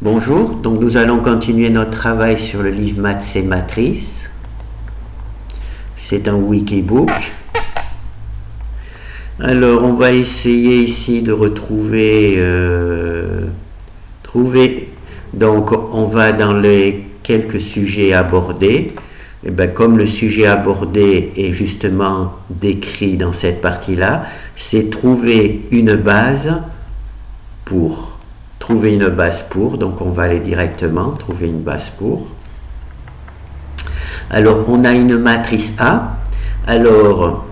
Bonjour, donc nous allons continuer notre travail sur le livre Maths et Matrices. C'est un Wikibook. Alors on va essayer ici de retrouver, donc on va dans les quelques sujets abordés. Et bien, comme le sujet abordé est justement décrit dans cette partie-là, c'est trouver une base pour. Donc on va aller directement trouver une base pour. Alors on a une matrice A. Alors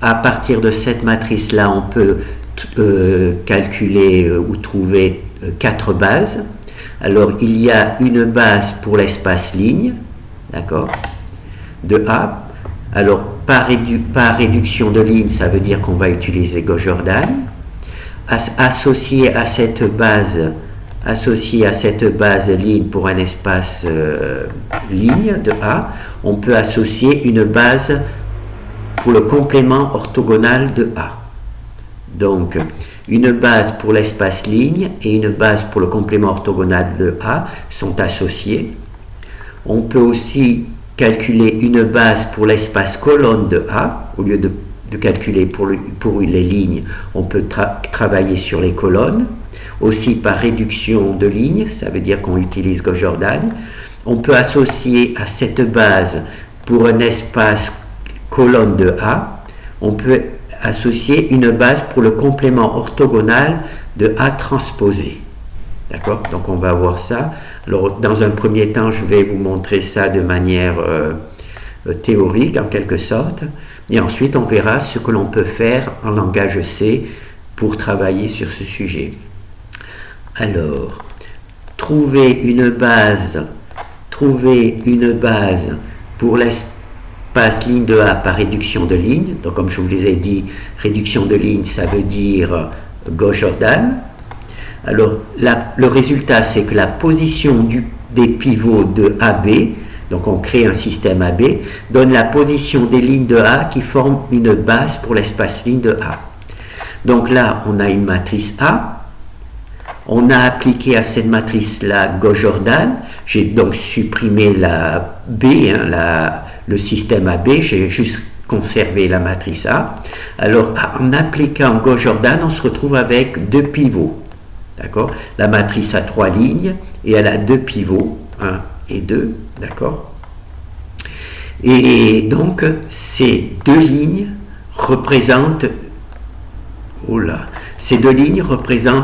à partir de cette matrice là on peut calculer ou trouver 4 bases. Alors il y a une base pour l'espace ligne, d'accord, de A. Alors par réduction de ligne, ça veut dire qu'on va utiliser Gauss-Jordan. Associé à cette base ligne pour un espace ligne de A, on peut associer une base pour le complément orthogonal de A. Donc, une base pour l'espace ligne et une base pour le complément orthogonal de A sont associées. On peut aussi calculer une base pour l'espace colonne de A, au lieu de calculer pour les lignes, on peut travailler sur les colonnes, aussi par réduction de lignes, ça veut dire qu'on utilise Gauss-Jordan. On peut associer à cette base pour un espace colonne de A, on peut associer une base pour le complément orthogonal de A transposé. D'accord? Donc on va voir ça. Alors dans un premier temps, je vais vous montrer ça de manière théorique en quelque sorte. Et ensuite, on verra ce que l'on peut faire en langage C pour travailler sur ce sujet. Alors, trouver une base pour l'espace ligne de A par réduction de ligne. Donc, comme je vous l'ai dit, réduction de ligne, ça veut dire Gauss-Jordan. Alors, le résultat, c'est que la position des pivots de AB, donc on crée un système AB, donne la position des lignes de A qui forment une base pour l'espace ligne de A. Donc là, on a une matrice A. On a appliqué à cette matrice-là Gauss-Jordan. J'ai donc supprimé la B, le système AB. J'ai juste conservé la matrice A. Alors, en appliquant Gauss-Jordan, on se retrouve avec 2 pivots. D'accord? La matrice a 3 lignes et elle a 2 pivots. 1 et 2, d'accord. Et donc ces deux lignes représentent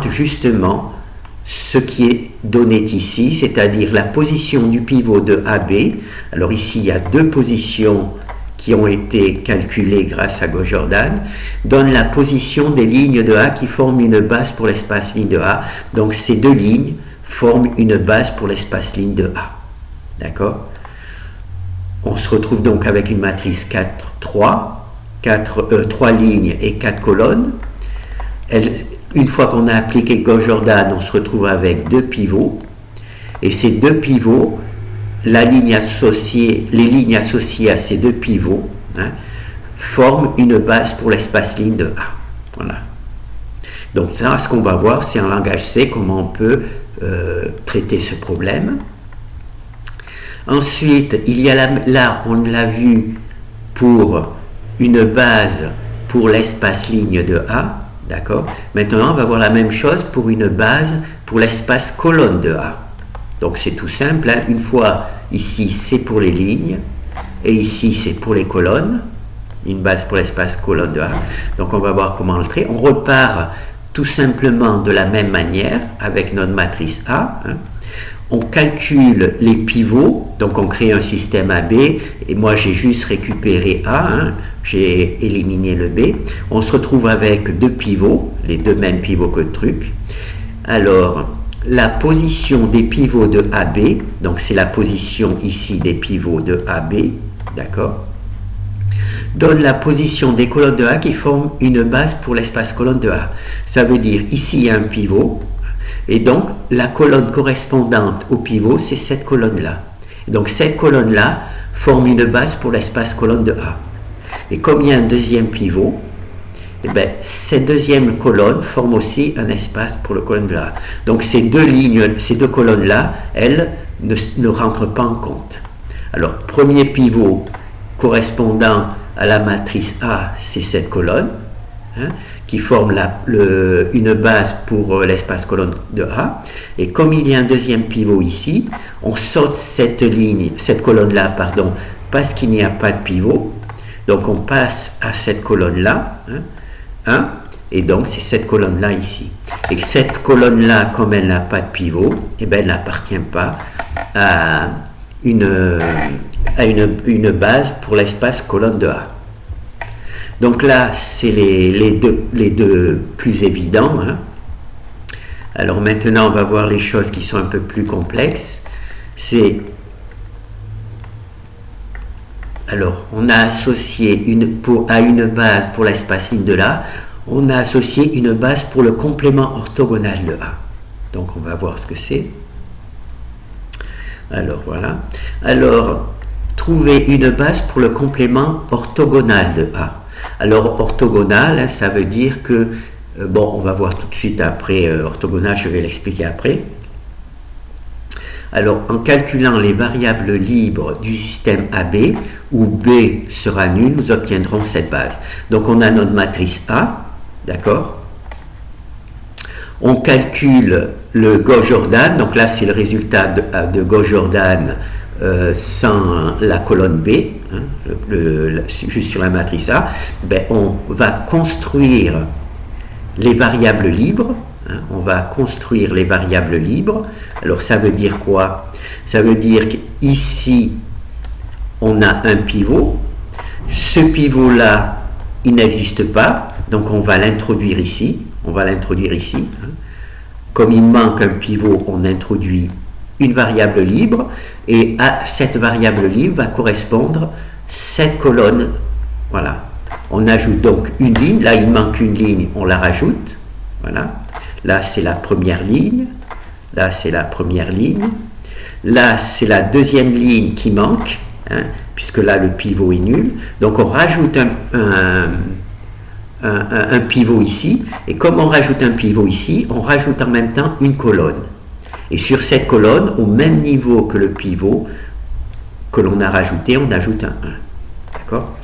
justement ce qui est donné ici, c'est-à-dire la position du pivot de AB. Alors ici il y a 2 positions qui ont été calculées grâce à Gauss-Jordan, donne la position des lignes de A qui forment une base pour l'espace ligne de A. Donc ces 2 lignes forment une base pour l'espace ligne de A. D'accord? On se retrouve donc avec une matrice 3 lignes et 4 colonnes. Une fois qu'on a appliqué Gauss-Jordan, on se retrouve avec 2 pivots. Et ces 2 pivots, les lignes associées à ces 2 pivots, forment une base pour l'espace ligne de A. Voilà. Donc ça, ce qu'on va voir, c'est en langage C comment on peut traiter ce problème. Ensuite, il y a là, on l'a vu pour une base pour l'espace ligne de A, d'accord? Maintenant, on va voir la même chose pour une base pour l'espace colonne de A. Donc, c'est tout simple. Une fois, ici, c'est pour les lignes, et ici, c'est pour les colonnes. Une base pour l'espace colonne de A. Donc, on va voir comment le traiter. On repart tout simplement de la même manière avec notre matrice A. On calcule les pivots, donc on crée un système AB, et moi j'ai juste récupéré A, j'ai éliminé le B. On se retrouve avec 2 pivots, les 2 mêmes pivots que le truc. Alors, la position des pivots de AB, donc c'est la position ici des pivots de AB, d'accord, donne la position des colonnes de A qui forment une base pour l'espace colonne de A. Ça veut dire, ici il y a un pivot, et donc, la colonne correspondante au pivot, c'est cette colonne-là. Donc, cette colonne-là forme une base pour l'espace colonne de A. Et comme il y a un deuxième pivot, eh bien, cette deuxième colonne forme aussi un espace pour la colonne de A. Donc ces deux lignes, ces deux colonnes-là, elles ne rentrent pas en compte. Alors, premier pivot correspondant à la matrice A, c'est cette colonne, hein, qui forme une base pour l'espace colonne de A. Et comme il y a un deuxième pivot ici, on saute cette colonne-là, pardon, parce qu'il n'y a pas de pivot. Donc on passe à cette colonne-là, hein, et donc c'est cette colonne-là ici. Et cette colonne-là, comme elle n'a pas de pivot, eh bien, elle n'appartient pas à une base pour l'espace colonne de A. Donc là, c'est les deux plus évidents, hein. Alors maintenant, on va voir les choses qui sont un peu plus complexes. Alors, on a associé à une base pour l'espace ligne de A, on a associé une base pour le complément orthogonal de A. Donc, on va voir ce que c'est. Alors, voilà. Alors, trouver une base pour le complément orthogonal de A. Alors, orthogonal, hein, ça veut dire que, bon, on va voir tout de suite après, orthogonal, je vais l'expliquer après. Alors, en calculant les variables libres du système AB, où B sera nul, nous obtiendrons cette base. Donc, on a notre matrice A, d'accord? On calcule le Gauss-Jordan, donc là, c'est le résultat de Gauss-Jordan sans la colonne B, hein, juste sur la matrice A. Ben, on va construire les variables libres. On va construire les variables libres. Alors ça veut dire quoi? Ça veut dire qu'ici, on a un pivot. Ce pivot-là, il n'existe pas. Donc on va l'introduire ici. On va l'introduire ici. Comme il manque un pivot, on introduit une variable libre. Et à cette variable libre va correspondre cette colonne. Voilà. On ajoute donc une ligne. Là, il manque une ligne, on la rajoute. Voilà. Là, c'est la première ligne. Là, c'est la première ligne. Là, c'est la deuxième ligne qui manque, hein, puisque là, le pivot est nul. Donc, on rajoute un pivot ici. Et comme on rajoute un pivot ici, on rajoute en même temps une colonne. Et sur cette colonne, au même niveau que le pivot que l'on a rajouté, on ajoute un 1. D'accord?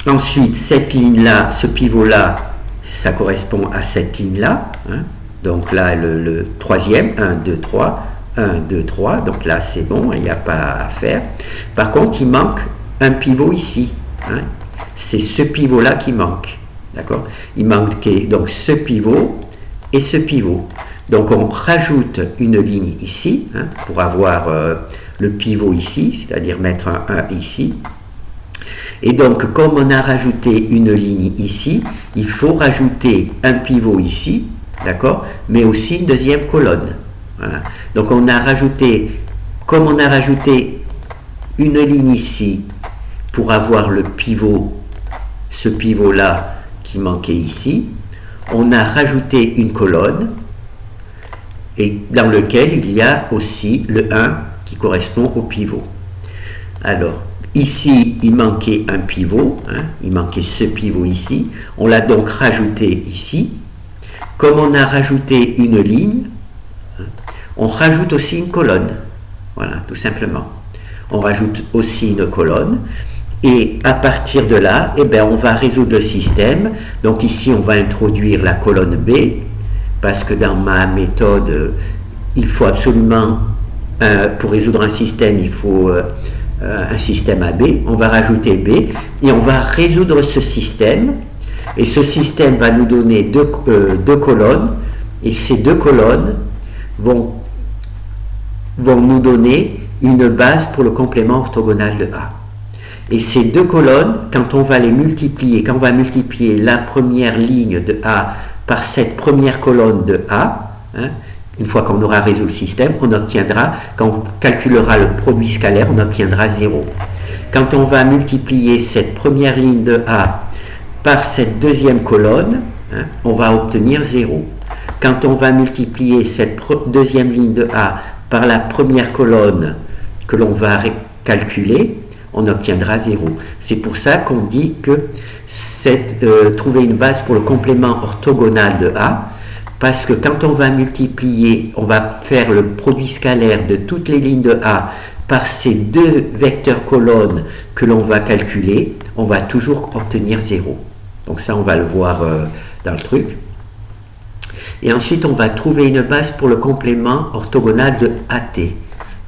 Ensuite, cette ligne-là, ce pivot-là, ça correspond à cette ligne-là. Hein. Donc là, le troisième, 1, 2, 3, 1, 2, 3. Donc là, c'est bon, il n'y a pas à faire. Par contre, il manque un pivot ici. Hein. C'est ce pivot-là qui manque. D'accord? Il manque donc ce pivot et ce pivot. Donc on rajoute une ligne ici, hein, pour avoir le pivot ici, c'est-à-dire mettre un 1 ici. Et donc, comme on a rajouté une ligne ici, il faut rajouter un pivot ici, d'accord, mais aussi une deuxième colonne. Voilà. Donc, on a rajouté, comme on a rajouté une ligne ici pour avoir le pivot, ce pivot-là qui manquait ici, on a rajouté une colonne et dans lequel il y a aussi le 1 qui correspond au pivot. Alors, ici, il manquait un pivot, hein, il manquait ce pivot ici. On l'a donc rajouté ici. Comme on a rajouté une ligne, hein, on rajoute aussi une colonne. Voilà, tout simplement. On rajoute aussi une colonne. Et à partir de là, eh bien, on va résoudre le système. Donc ici, on va introduire la colonne B, parce que dans ma méthode, il faut absolument, pour résoudre un système, il faut un système AB, on va rajouter B et on va résoudre ce système et ce système va nous donner deux colonnes et ces deux colonnes vont nous donner une base pour le complément orthogonal de A. Et ces deux colonnes, quand on va les multiplier, quand on va multiplier la première ligne de A par cette première colonne de A, hein, une fois qu'on aura résolu le système, on obtiendra, quand on calculera le produit scalaire, on obtiendra 0. Quand on va multiplier cette première ligne de A par cette deuxième colonne, hein, on va obtenir 0. Quand on va multiplier cette deuxième ligne de A par la première colonne que l'on va calculer, on obtiendra 0. C'est pour ça qu'on dit que trouver une base pour le complément orthogonal de A, parce que quand on va multiplier, on va faire le produit scalaire de toutes les lignes de A par ces deux vecteurs colonnes que l'on va calculer, on va toujours obtenir 0. Donc ça, on va le voir dans le truc. Et ensuite, on va trouver une base pour le complément orthogonal de AT,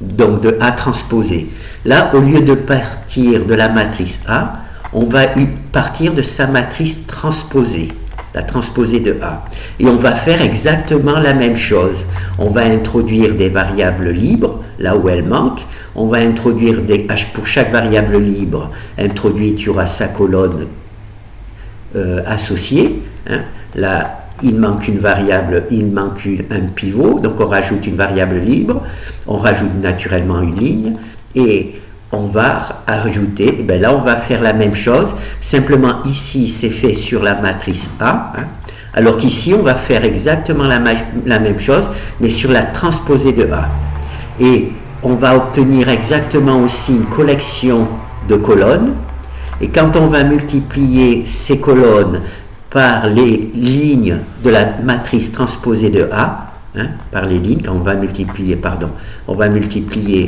donc de A transposé. Là, au lieu de partir de la matrice A, on va partir de sa matrice transposée, la transposée de A. Et on va faire exactement la même chose. On va introduire des variables libres, là où elles manquent. On va introduire pour chaque variable libre introduite, il y aura sa colonne associée. Hein. Là, il manque une variable, il manque un pivot, donc on rajoute une variable libre, on rajoute naturellement une ligne, et on va rajouter, et bien là on va faire la même chose, simplement ici c'est fait sur la matrice A, hein, alors qu'ici on va faire exactement la même chose, mais sur la transposée de A. Et on va obtenir exactement aussi une collection de colonnes, et quand on va multiplier ces colonnes par les lignes de la matrice transposée de A, hein, par les lignes, on va multiplier,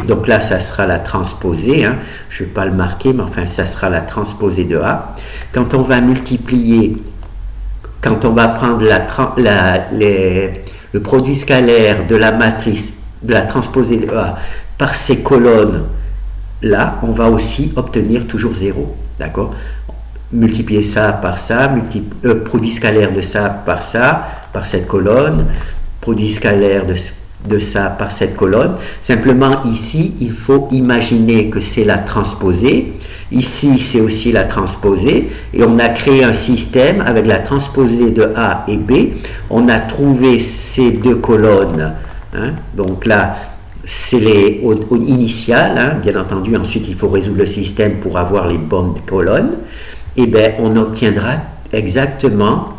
donc là ça sera la transposée, hein, je ne vais pas le marquer, mais enfin ça sera la transposée de A. Quand on va multiplier, quand on va prendre le produit scalaire de la matrice, de la transposée de A, par ces colonnes là, on va aussi obtenir toujours 0, d'accord? Multiplier ça par ça, produit scalaire de ça, par cette colonne, produit scalaire de ça par cette colonne. Simplement ici, il faut imaginer que c'est la transposée. Ici, c'est aussi la transposée. Et on a créé un système avec la transposée de A et B. On a trouvé ces deux colonnes. Hein. Donc là, c'est les initiales. Hein. Bien entendu, ensuite, il faut résoudre le système pour avoir les bonnes colonnes. Et bien, on obtiendra exactement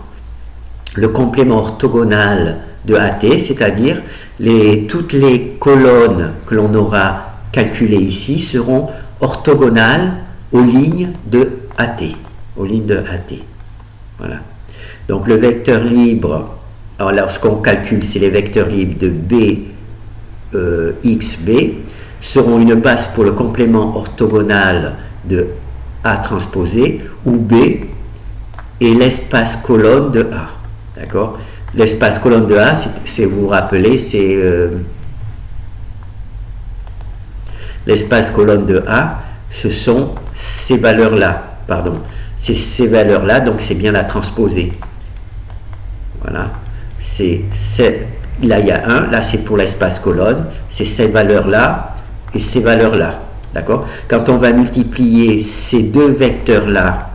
le complément orthogonal de AT, c'est-à-dire toutes les colonnes que l'on aura calculées ici seront orthogonales aux lignes de AT. Voilà. Donc le vecteur libre, alors lorsqu'on calcule, c'est les vecteurs libres de B, X, B, seront une base pour le complément orthogonal de A transposé, où B est l'espace colonne de A. D'accord? L'espace colonne de A, vous vous rappelez, c'est l'espace colonne de A, ce sont ces valeurs-là, pardon. C'est ces valeurs-là, donc c'est bien la transposée. Voilà. Là, il y a 1, là c'est pour l'espace colonne, c'est ces valeurs-là et ces valeurs-là. D'accord? Quand on va multiplier ces deux vecteurs-là,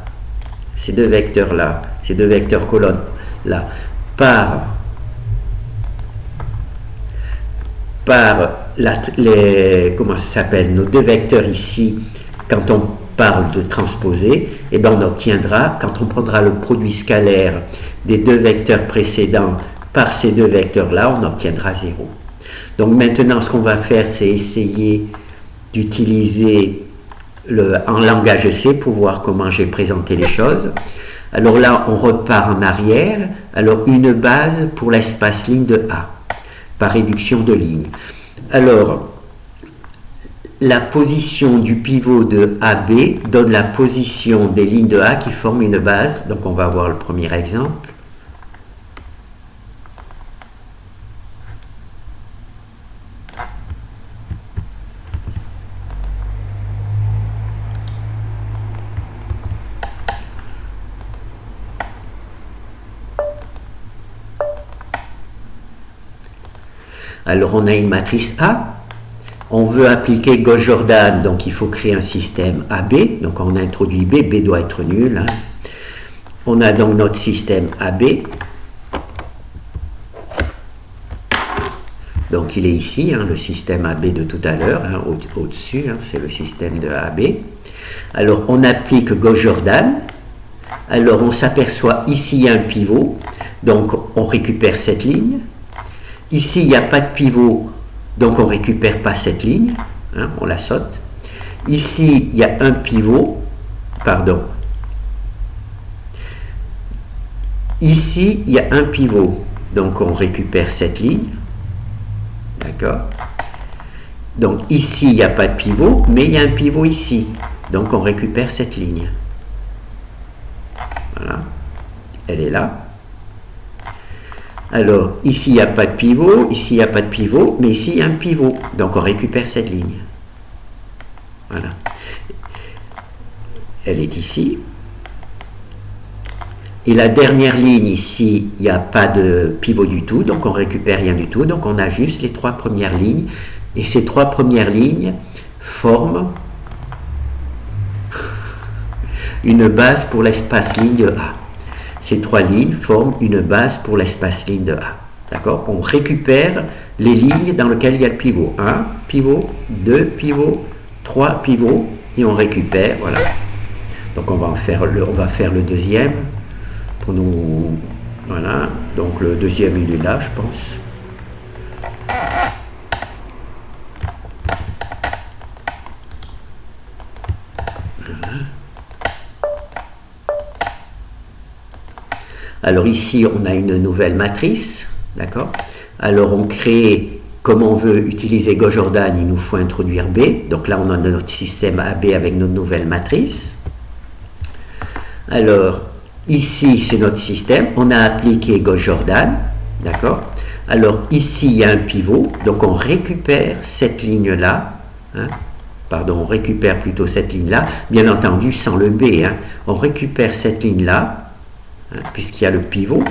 ces deux vecteurs colonnes-là, par comment ça s'appelle, nos deux vecteurs ici, quand on parle de transposer, eh bien on obtiendra, quand on prendra le produit scalaire des deux vecteurs précédents par ces deux vecteurs-là, on obtiendra 0. Donc maintenant, ce qu'on va faire, c'est essayer d'utiliser en langage C pour voir comment j'ai présenté les choses. Alors là, on repart en arrière. Alors, une base pour l'espace ligne de A, par réduction de ligne. Alors, la position du pivot de AB donne la position des lignes de A qui forment une base. Donc, on va voir le premier exemple. Alors on a une matrice A, on veut appliquer Gauss-Jordan, donc il faut créer un système AB, donc on introduit B, B doit être nul. Hein. On a donc notre système AB, donc il est ici, hein, le système AB de tout à l'heure, hein, au-dessus, hein, c'est le système de AB. Alors on applique Gauss-Jordan, alors on s'aperçoit ici il y a un pivot, donc on récupère cette ligne. Ici, il n'y a pas de pivot, donc on ne récupère pas cette ligne, hein, on la saute. Ici, il y a un pivot, pardon. Ici, il y a un pivot, donc on récupère cette ligne, d'accord. Donc ici, il n'y a pas de pivot, mais il y a un pivot ici, donc on récupère cette ligne. Voilà, elle est là. Alors, ici, il n'y a pas de pivot, ici, il n'y a pas de pivot, mais ici, il y a un pivot, donc on récupère cette ligne. Voilà. Elle est ici. Et la dernière ligne ici, il n'y a pas de pivot du tout, donc on récupère rien du tout, donc on a juste les 3 premières lignes. Et ces 3 premières lignes forment une base pour l'espace ligne de A. Ces 3 lignes forment une base pour l'espace ligne de A. D'accord? On récupère les lignes dans lesquelles il y a le pivot. 1 pivot, 2 pivots, 3 pivots, et on récupère, voilà. Donc on va faire le deuxième. Pour nous, voilà. Donc le deuxième, il est là, je pense. Alors ici, on a une nouvelle matrice, d'accord? Alors on crée, comme on veut utiliser GoJordan, il nous faut introduire B. Donc là, on a notre système AB avec notre nouvelle matrice. Alors, ici, c'est notre système. On a appliqué GoJordan, d'accord? Alors ici, il y a un pivot, donc on récupère cette ligne-là, hein? Pardon, on récupère plutôt cette ligne-là, bien entendu sans le B, hein? On récupère cette ligne-là, puisqu'il y a le pivot.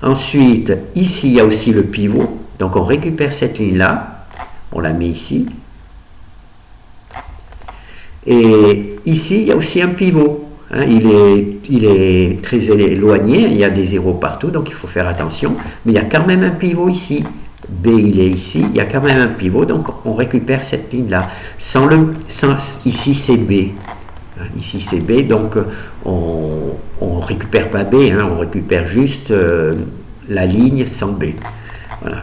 Ensuite, ici, il y a aussi le pivot. Donc, on récupère cette ligne-là. On la met ici. Et ici, il y a aussi un pivot. Hein, il est très éloigné. Il y a des zéros partout, donc il faut faire attention. Mais il y a quand même un pivot ici. B, il est ici. Il y a quand même un pivot. Donc, on récupère cette ligne-là. Ici, c'est B. Ici c'est B, donc on ne récupère pas B, hein, on récupère juste la ligne sans B. Voilà.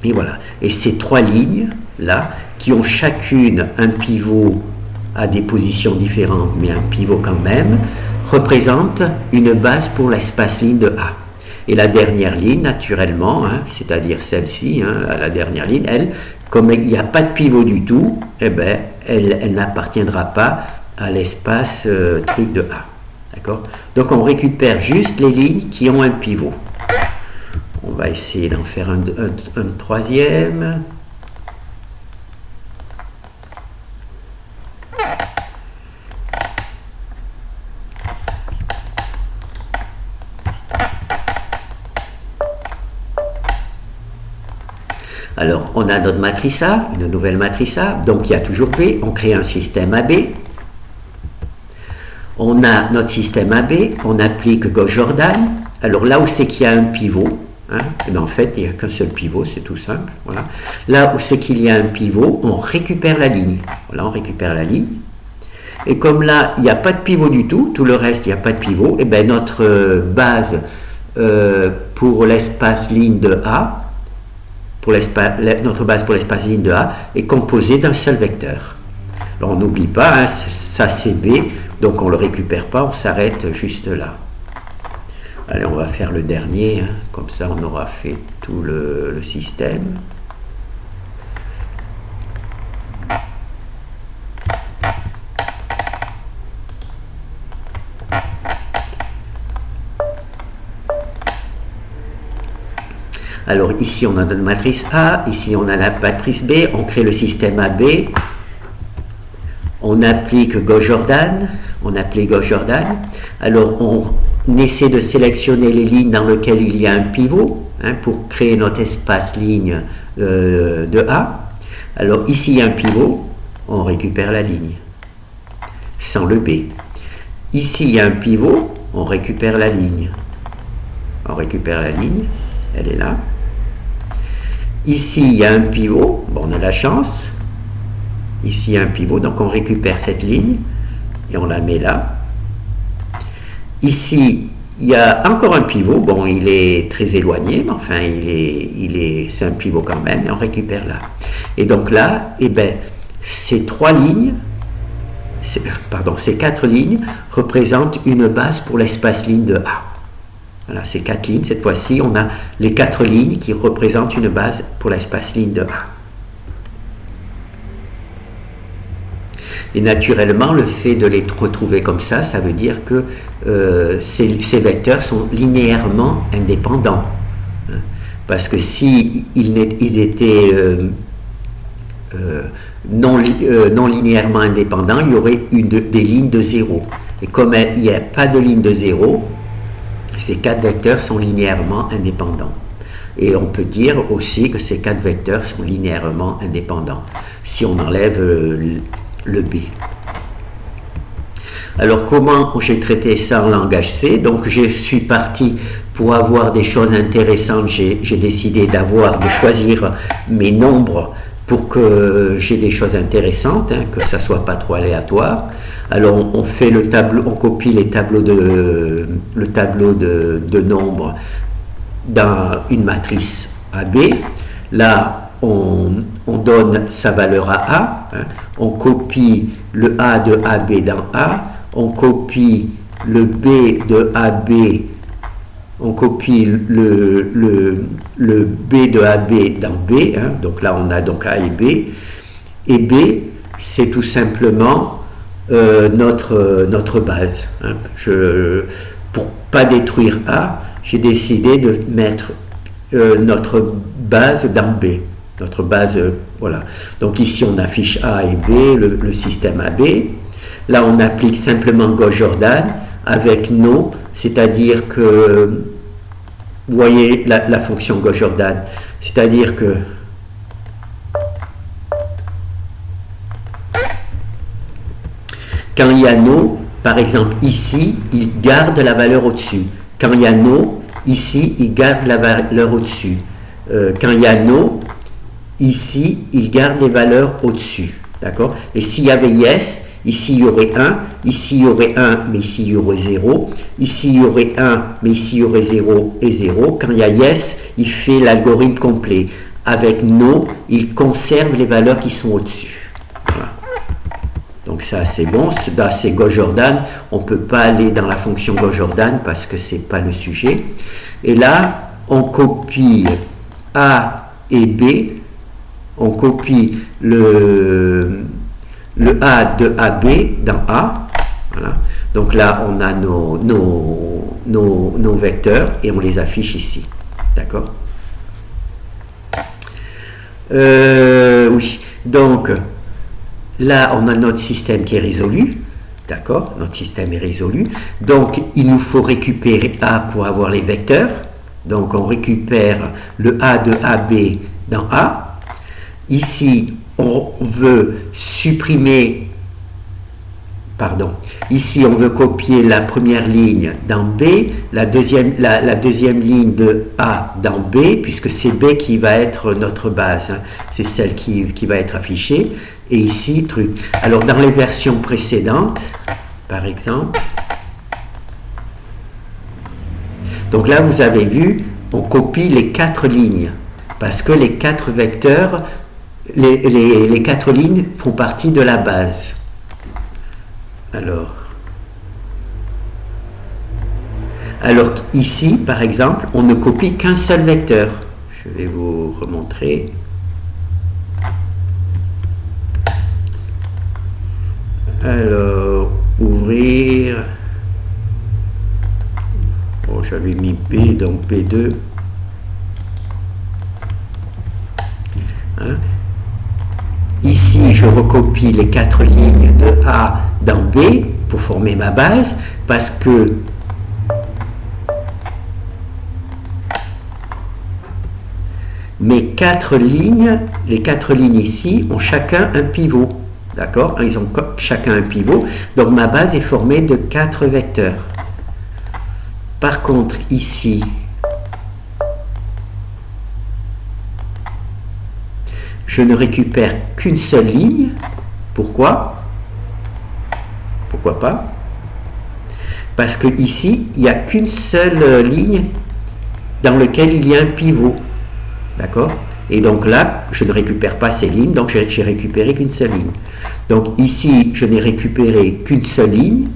Et voilà. Et ces 3 lignes là, qui ont chacune un pivot à des positions différentes, mais un pivot quand même, représentent une base pour l'espace ligne de A. Et la dernière ligne, naturellement, hein, c'est-à-dire celle-ci, hein, la dernière ligne, elle, comme il n'y a pas de pivot du tout, eh ben, elle n'appartiendra pas à l'espace truc de A. D'accord? Donc on récupère juste les lignes qui ont un pivot. On va essayer d'en faire un troisième. Alors, on a notre matrice A, une nouvelle matrice A, donc il y a toujours B, on crée un système AB. On a notre système AB, on applique GoJordan. Alors là où c'est qu'il y a un pivot, hein, en fait il n'y a qu'un seul pivot, c'est tout simple. Voilà. Là où c'est qu'il y a un pivot, on récupère la ligne. Voilà, on récupère la ligne. Et comme là, il n'y a pas de pivot du tout, tout le reste, il n'y a pas de pivot, et bien notre base pour l'espace ligne de A, notre base pour l'espace ligne de A est composée d'un seul vecteur. Alors on n'oublie pas, hein, ça c'est B, donc on ne le récupère pas, on s'arrête juste là. Allez, on va faire le dernier, hein, comme ça on aura fait tout le système. Alors ici on a notre matrice A, ici on a la matrice B, on crée le système AB, on applique GoJordan, alors on essaie de sélectionner les lignes dans lesquelles il y a un pivot, hein, pour créer notre espace ligne de A. Alors ici il y a un pivot, on récupère la ligne, sans le B. Ici il y a un pivot, on récupère la ligne, elle est là. Ici, il y a un pivot, bon, on a la chance. Ici, il y a un pivot, donc on récupère cette ligne et on la met là. Ici, il y a encore un pivot, bon, il est très éloigné, mais enfin, c'est un pivot quand même, et on récupère là. Et donc là, eh ben, ces 3 lignes ces 4 lignes représentent une base pour l'espace ligne de A. Voilà, ces 4 lignes, cette fois-ci, on a les 4 lignes qui représentent une base pour l'espace ligne de A. Et naturellement, le fait de les retrouver comme ça veut dire que ces vecteurs sont linéairement indépendants. Parce que si ils étaient non linéairement indépendants, il y aurait des lignes de 0. Et comme il n'y a pas de ligne de 0, ces 4 vecteurs sont linéairement indépendants. Et on peut dire aussi que ces 4 vecteurs sont linéairement indépendants, si on enlève le B. Alors comment j'ai traité ça en langage C? Donc je suis parti pour avoir des choses intéressantes, j'ai décidé de choisir mes nombres pour que j'ai des choses intéressantes, que ça soit pas trop aléatoire. Alors on fait le tableau, on copie le tableau de nombres dans une matrice AB. Là on donne sa valeur à A, on copie le A de AB dans A, on copie le B de AB, on copie le B de AB dans B, donc là on a donc A et B c'est tout simplement notre base. Pour pas détruire A, j'ai décidé de mettre notre base dans B. Notre base, voilà. Donc ici on affiche A et B, le système AB. Là on applique simplement Gauss-Jordan avec no, c'est-à-dire que, vous voyez la fonction Gauss-Jordan, c'est-à-dire que quand il y a no, par exemple ici, il garde la valeur au-dessus. Quand il y a no, ici, il garde la valeur au-dessus. Quand il y a no, ici, il garde les valeurs au-dessus. D'accord? Et s'il y avait yes, ici il y aurait 1, ici il y aurait 1, mais ici il y aurait 0. Ici il y aurait 1, mais ici il y aurait 0 et 0. Quand il y a yes, il fait l'algorithme complet. Avec no, il conserve les valeurs qui sont au-dessus. Voilà. Donc ça c'est bon, là c'est Gauss-Jordan, on ne peut pas aller dans la fonction Gauss-Jordan parce que ce n'est pas le sujet. Et là, on copie A et B, on copie le A de AB dans A. Voilà. Donc là, on a nos vecteurs et on les affiche ici. D'accord? Oui. Donc, là, on a notre système qui est résolu. D'accord? Notre système est résolu. Donc, il nous faut récupérer A pour avoir les vecteurs. Donc, on récupère le A de AB dans A. Ici, on veut supprimer, ici on veut copier la première ligne dans B, la deuxième ligne de A dans B, puisque c'est B qui va être notre base, c'est celle qui va être affichée, et ici, truc. Alors dans les versions précédentes, par exemple, donc là vous avez vu, on copie les 4 lignes, parce que les 4 vecteurs, les 4 lignes font partie de la base. Alors ici, par exemple, on ne copie qu'un seul vecteur. Je vais vous remontrer. Alors, ouvrir. Oh, j'avais mis B, donc B2. Hein? Ici, je recopie les 4 lignes de A dans B pour former ma base, parce que les 4 lignes ici ont chacun un pivot. D'accord? Ils ont chacun un pivot. Donc ma base est formée de 4 vecteurs. Par contre, ici, je ne récupère qu'une seule ligne. Pourquoi? Pourquoi pas? Parce que ici, il n'y a qu'une seule ligne dans laquelle il y a un pivot. D'accord? Et donc là, je ne récupère pas ces lignes, donc j'ai récupéré qu'une seule ligne. Donc ici, je n'ai récupéré qu'une seule ligne,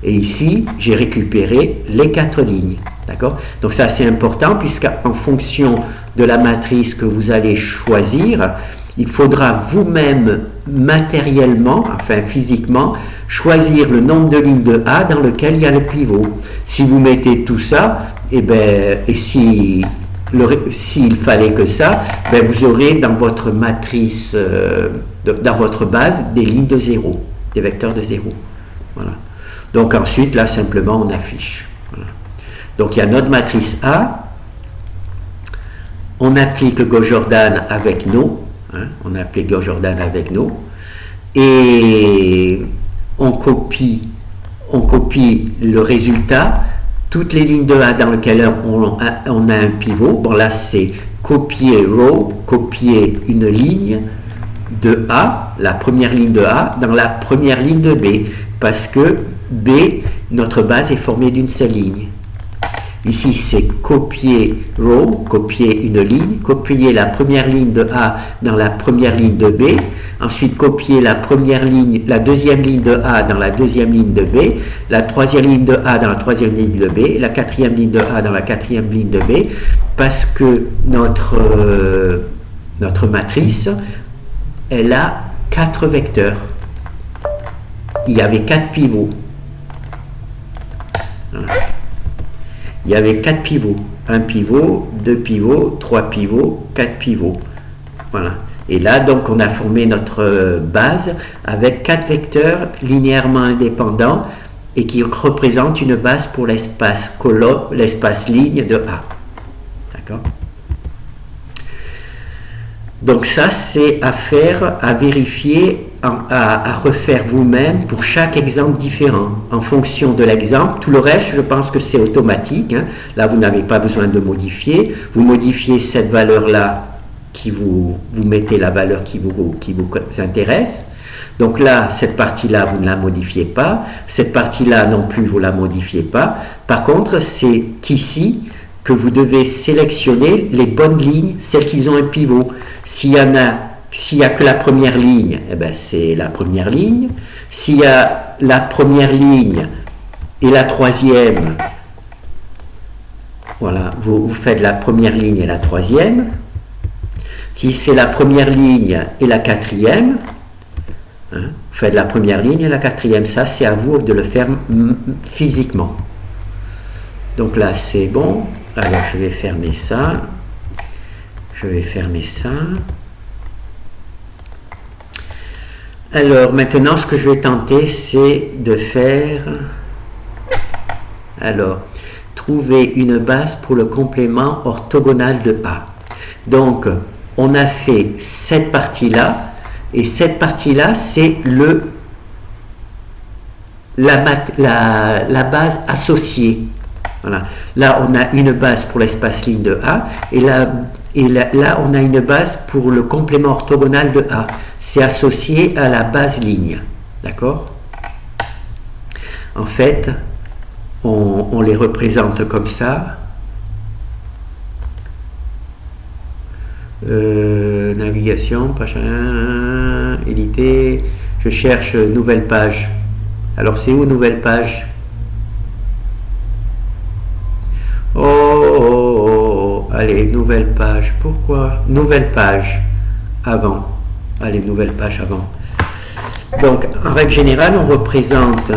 et ici, j'ai récupéré les 4 lignes. D'accord? Donc ça, c'est important, puisqu'en fonction de la matrice que vous allez choisir, il faudra vous-même matériellement, enfin physiquement, choisir le nombre de lignes de A dans lequel il y a le pivot. Si vous mettez tout ça, et s'il fallait que ça, vous aurez dans votre matrice, dans votre base, des lignes de 0, des vecteurs de 0. Voilà. Donc ensuite, là, simplement, on affiche. Voilà. Donc il y a notre matrice A, on applique Gauss-Jordan avec no, on applique Gauss-Jordan avec no, et on copie le résultat, toutes les lignes de A dans lesquelles on a un pivot. Bon, là, c'est copier row, copier une ligne de A, la première ligne de A, dans la première ligne de B, parce que B, notre base est formée d'une seule ligne. Ici, c'est copier row, copier une ligne, copier la première ligne de A dans la première ligne de B, ensuite copier la deuxième ligne de A dans la deuxième ligne de B, la troisième ligne de A dans la troisième ligne de B, la quatrième ligne de A dans la quatrième ligne de B, parce que notre matrice, elle a 4 vecteurs. Il y avait 4 pivots. Voilà. Il y avait 4 pivots. 1 pivot, 2 pivots, 3 pivots, 4 pivots. Voilà. Et là, donc, on a formé notre base avec 4 vecteurs linéairement indépendants et qui représentent une base pour l'espace ligne de A. D'accord? Donc ça, c'est à faire, à vérifier, à refaire vous-même pour chaque exemple différent. En fonction de l'exemple, tout le reste, je pense que c'est automatique. Là, vous n'avez pas besoin de modifier. Vous modifiez cette valeur-là, vous mettez la valeur qui vous intéresse. Donc là, cette partie-là, vous ne la modifiez pas. Cette partie-là non plus, vous ne la modifiez pas. Par contre, c'est ici que vous devez sélectionner les bonnes lignes, celles qui ont un pivot. S'il y a que la première ligne, c'est la première ligne. S'il y a la première ligne et la troisième, voilà, vous faites la première ligne et la troisième. Si c'est la première ligne et la quatrième, vous faites la première ligne et la quatrième. Ça, c'est à vous de le faire physiquement. Donc là, c'est bon. Alors, je vais fermer ça. Alors, maintenant, ce que je vais tenter, c'est de faire... Alors, trouver une base pour le complément orthogonal de A. Donc, on a fait cette partie-là, et cette partie-là, c'est la base associée. Voilà. Là, on a une base pour l'espace ligne de A, et là, on a une base pour le complément orthogonal de A. C'est associé à la base ligne. D'accord? En fait, on les représente comme ça. Navigation, page 1, éditer. Je cherche nouvelle page. Alors, c'est où nouvelle page? Allez, nouvelle page. Pourquoi? Nouvelle page avant. Allez, nouvelle page avant. Donc, en règle générale, on représente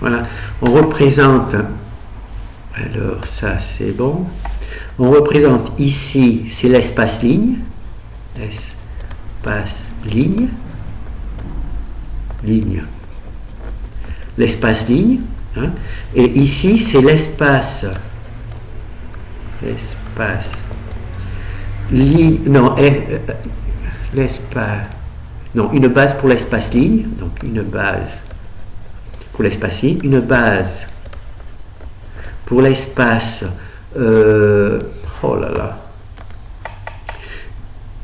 voilà, on représente, alors ça c'est bon, on représente ici, c'est l'espace ligne, l'espace ligne, et ici c'est l'espace ligne, non, une base pour l'espace ligne, donc une base pour l'espace ligne, une base pour l'espace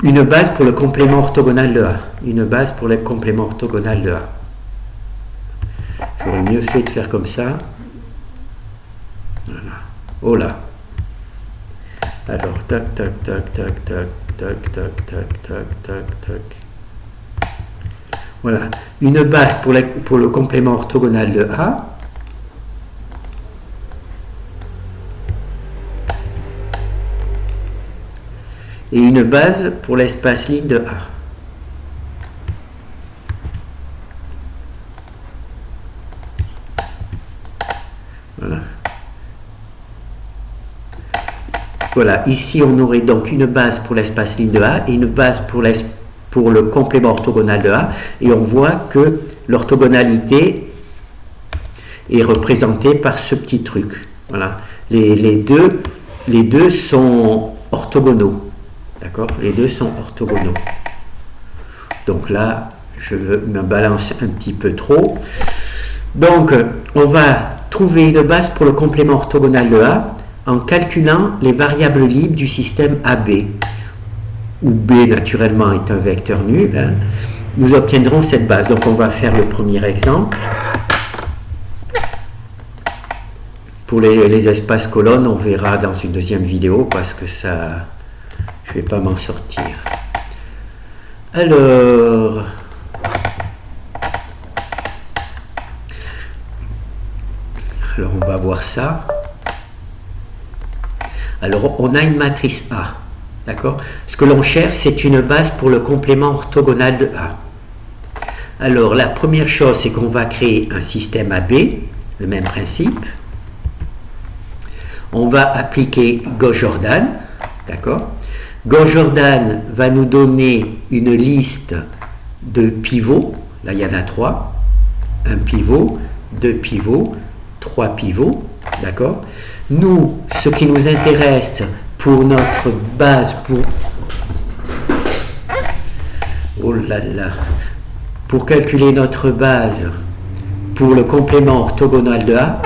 une base pour le complément orthogonal de A. Une base pour le complément orthogonal de A. J'aurais mieux fait de faire comme ça. Voilà. Oh là. Alors, tac, tac, tac, tac, tac, tac, tac, tac, tac, tac, tac. Voilà. Une base pour le complément orthogonal de A. Et une base pour l'espace ligne de A. Voilà. Voilà, ici on aurait donc une base pour l'espace ligne de A et une base pour le complément orthogonal de A. Et on voit que l'orthogonalité est représentée par ce petit truc. Voilà. Les deux sont orthogonaux. D'accord? Les deux sont orthogonaux. Donc là, je me balance un petit peu trop. Donc, on va trouver une base pour le complément orthogonal de A en calculant les variables libres du système AB, où B, naturellement, est un vecteur nul. Hein. Nous obtiendrons cette base. Donc, on va faire le premier exemple. Pour les espaces colonnes, on verra dans une deuxième vidéo, parce que ça... je ne vais pas m'en sortir. Alors, on va voir ça. Alors, on a une matrice A. D'accord? Ce que l'on cherche, c'est une base pour le complément orthogonal de A. Alors, la première chose, c'est qu'on va créer un système AB, le même principe. On va appliquer Gauss-Jordan. D'accord? Gauss-Jordan va nous donner une liste de pivots. Là, il y en a 3. Un pivot, 2 pivots, 3 pivots. D'accord? Nous, ce qui nous intéresse pour notre base, pour calculer notre base pour le complément orthogonal de A,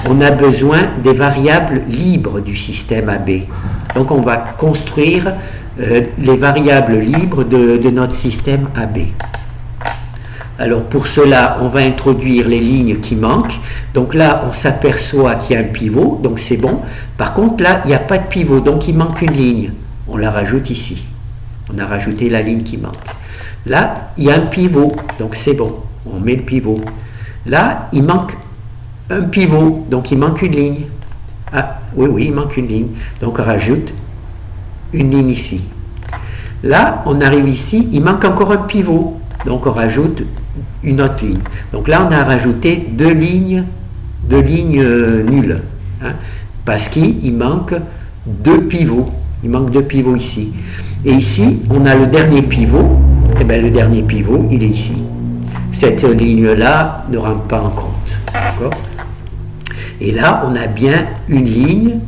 on a besoin des variables libres du système AB. Donc on va construire les variables libres de notre système AB. Alors pour cela, on va introduire les lignes qui manquent. Donc là, on s'aperçoit qu'il y a un pivot, donc c'est bon. Par contre, là, il n'y a pas de pivot, donc il manque une ligne. On la rajoute ici. On a rajouté la ligne qui manque. Là, il y a un pivot, donc c'est bon. On met le pivot. Là, il manque un pivot, donc il manque une ligne. Ah, oui, il manque une ligne. Donc on rajoute une ligne ici. Là, on arrive ici, il manque encore un pivot. Donc on rajoute une autre ligne. Donc là, on a rajouté deux lignes nulles. Hein, parce qu'il manque deux pivots. Il manque deux pivots ici. Et ici, on a le dernier pivot. Et bien, le dernier pivot, il est ici. Cette ligne-là ne rentre pas en compte. D'accord ? Et là, on a bien une ligne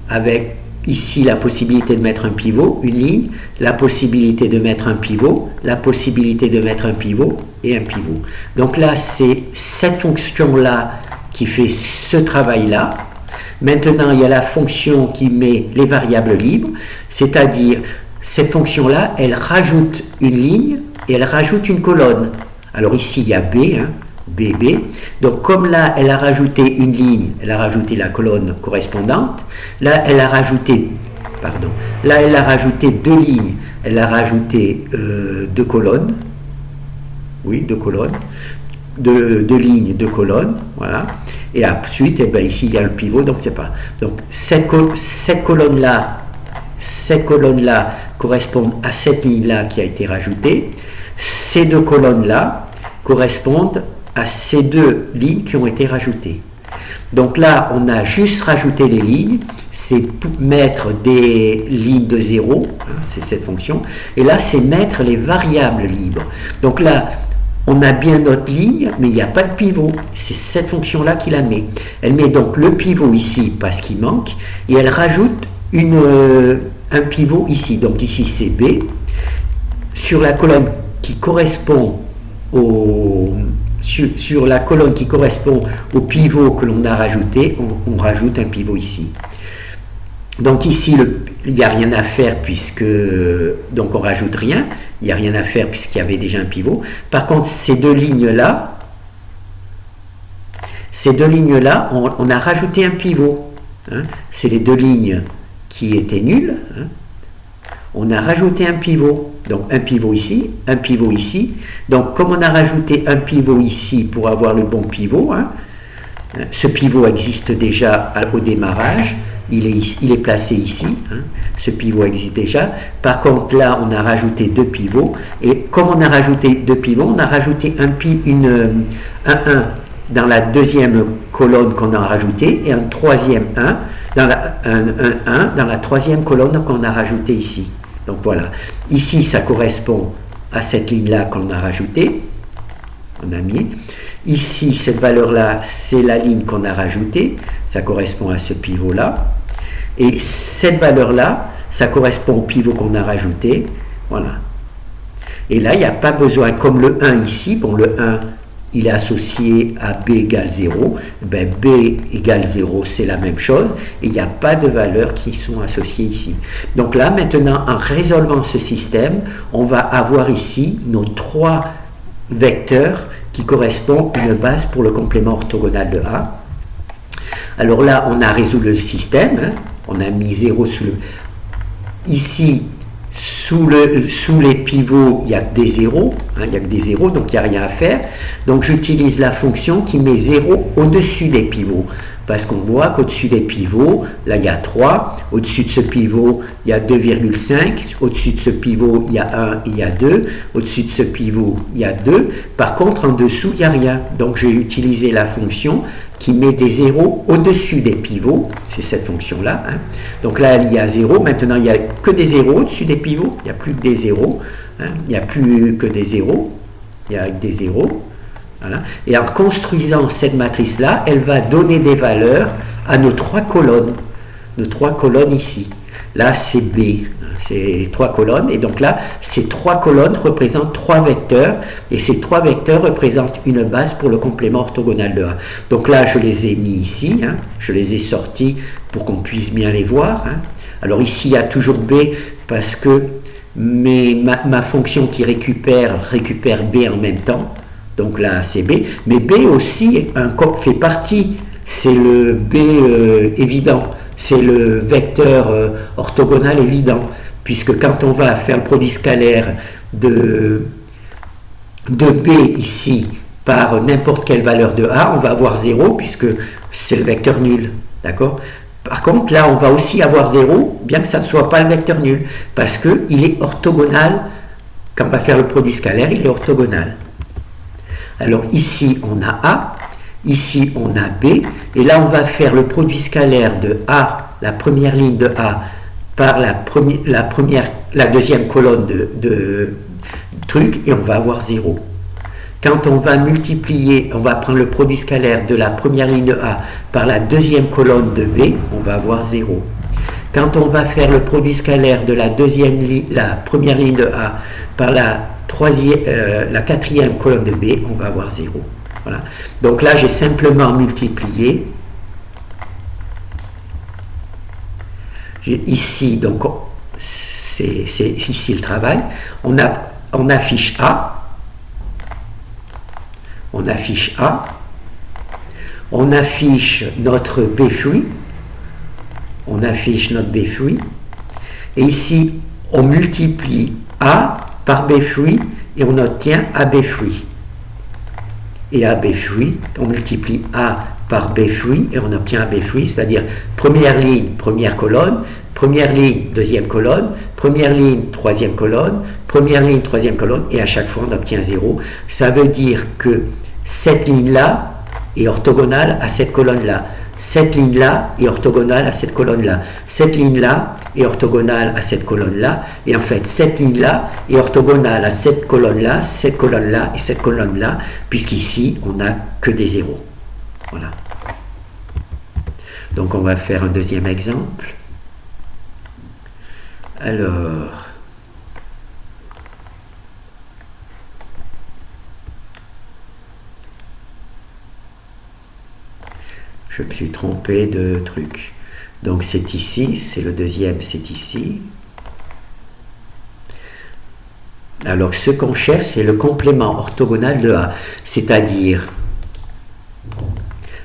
avec ici la possibilité de mettre un pivot, une ligne, la possibilité de mettre un pivot, la possibilité de mettre un pivot et un pivot. Donc là, c'est cette fonction-là qui fait ce travail-là. Maintenant, il y a la fonction qui met les variables libres, c'est-à-dire cette fonction-là, elle rajoute une ligne et elle rajoute une colonne. Alors ici, il y a B, hein, BB. Donc comme là, elle a rajouté une ligne, elle a rajouté la colonne correspondante. Là, elle a rajouté, là, elle a rajouté deux lignes, elle a rajouté deux colonnes. Oui, deux colonnes. Deux lignes, deux colonnes, voilà. Et ensuite, eh bien, ici, il y a le pivot, donc c'est pas. Donc cette colonne-là correspond à cette ligne-là qui a été rajoutée. Ces deux colonnes-là correspondent à ces deux lignes qui ont été rajoutées. Donc là, on a juste rajouté les lignes, c'est mettre des lignes de 0, hein, c'est cette fonction, et là, c'est mettre les variables libres. Donc là, on a bien notre ligne, mais il n'y a pas de pivot. C'est cette fonction-là qui la met. Elle met donc le pivot ici parce qu'il manque, et elle rajoute un pivot ici. Donc ici, c'est B. Sur la colonne qui correspond sur la colonne qui correspond au pivot que l'on a rajouté, on rajoute un pivot ici. Donc ici, il n'y a rien à faire puisque, donc on rajoute rien, il n'y a rien à faire puisqu'il y avait déjà un pivot. Par contre, ces deux lignes-là, on a rajouté un pivot. Hein. C'est les deux lignes qui étaient nulles. Hein. On a rajouté un pivot. Donc un pivot ici, un pivot ici. Donc comme on a rajouté un pivot ici pour avoir le bon pivot, hein, ce pivot existe déjà au démarrage, il est placé ici, hein, ce pivot existe déjà. Par contre là on a rajouté deux pivots, et comme on a rajouté deux pivots, on a rajouté un 1 dans la deuxième colonne qu'on a rajouté, et un troisième 1 dans la troisième colonne qu'on a rajouté ici. Donc voilà, ici ça correspond à cette ligne-là qu'on a rajoutée, on a mis. Ici, cette valeur-là, c'est la ligne qu'on a rajoutée, ça correspond à ce pivot-là. Et cette valeur-là, ça correspond au pivot qu'on a rajouté, voilà. Et là, il n'y a pas besoin, comme le 1 ici, bon le 1, il est associé à B égale 0, ben B égale 0, c'est la même chose, et il n'y a pas de valeurs qui sont associées ici. Donc là, maintenant, en résolvant ce système, on va avoir ici nos trois vecteurs qui correspondent à une base pour le complément orthogonal de A. Alors là, on a résolu le système, hein, on a mis 0 sous le... Ici, sous les pivots, il n'y a que des zéros, hein, il n'y a que des zéros, donc il n'y a rien à faire. Donc j'utilise la fonction qui met 0 au-dessus des pivots. Parce qu'on voit qu'au-dessus des pivots, là il y a 3, au-dessus de ce pivot, il y a 2,5, au-dessus de ce pivot, il y a 1, il y a 2, au-dessus de ce pivot, il y a 2. Par contre, en dessous, il n'y a rien. Donc j'ai utilisé la fonction qui met des zéros au-dessus des pivots, c'est cette fonction-là. Hein. Donc là, il y a 0, maintenant il n'y a que des zéros au-dessus des pivots, il n'y a plus que des zéros, hein. Il n'y a plus que des zéros, il y a des zéros. Voilà. Et en construisant cette matrice-là, elle va donner des valeurs à nos trois colonnes ici. Là, c'est B, c'est trois colonnes, et donc là, ces trois colonnes représentent trois vecteurs, et ces trois vecteurs représentent une base pour le complément orthogonal de A. Donc là, je les ai mis ici, hein, je les ai sortis pour qu'on puisse bien les voir. Hein. Alors ici, il y a toujours B, parce que ma fonction qui récupère B en même temps. Donc là, c'est B. Mais B aussi fait partie. C'est le B évident. C'est le vecteur orthogonal évident. Puisque quand on va faire le produit scalaire de B ici par n'importe quelle valeur de A, on va avoir 0 puisque c'est le vecteur nul. D'accord ? Par contre, là, on va aussi avoir 0, bien que ça ne soit pas le vecteur nul. Parce qu'il est orthogonal. Quand on va faire le produit scalaire, il est orthogonal. Alors ici on a A, ici on a B, et là on va faire le produit scalaire de A, la première ligne de A, par la deuxième colonne de truc, et on va avoir 0. Quand on va multiplier, on va prendre le produit scalaire de la première ligne de A par la deuxième colonne de B, on va avoir 0. Quand on va faire le produit scalaire de la première ligne de A par la quatrième colonne de B, on va avoir 0. Voilà. Donc là, j'ai simplement multiplié. Ici, donc, c'est ici le travail. On affiche A. On affiche A. On affiche notre B fruit. On affiche notre B fruit. Et ici, on multiplie A par B fruit, et on obtient AB fruit. Et AB fruit, on multiplie A par B fruit, et on obtient AB fruit, c'est-à-dire première ligne, première colonne, première ligne, deuxième colonne, première ligne, troisième colonne, première ligne, troisième colonne, et à chaque fois on obtient 0. Ça veut dire que cette ligne-là est orthogonale à cette colonne-là. Cette ligne-là est orthogonale à cette colonne-là. Cette ligne-là est orthogonale à cette colonne-là. Et en fait, cette ligne-là est orthogonale à cette colonne-là, cette colonne-là et cette colonne-là, puisqu'ici, on n'a que des zéros. Voilà. Donc, on va faire un deuxième exemple. Alors... je me suis trompé de truc. Donc c'est ici, c'est le deuxième, c'est ici. Alors ce qu'on cherche, c'est le complément orthogonal de A, c'est-à-dire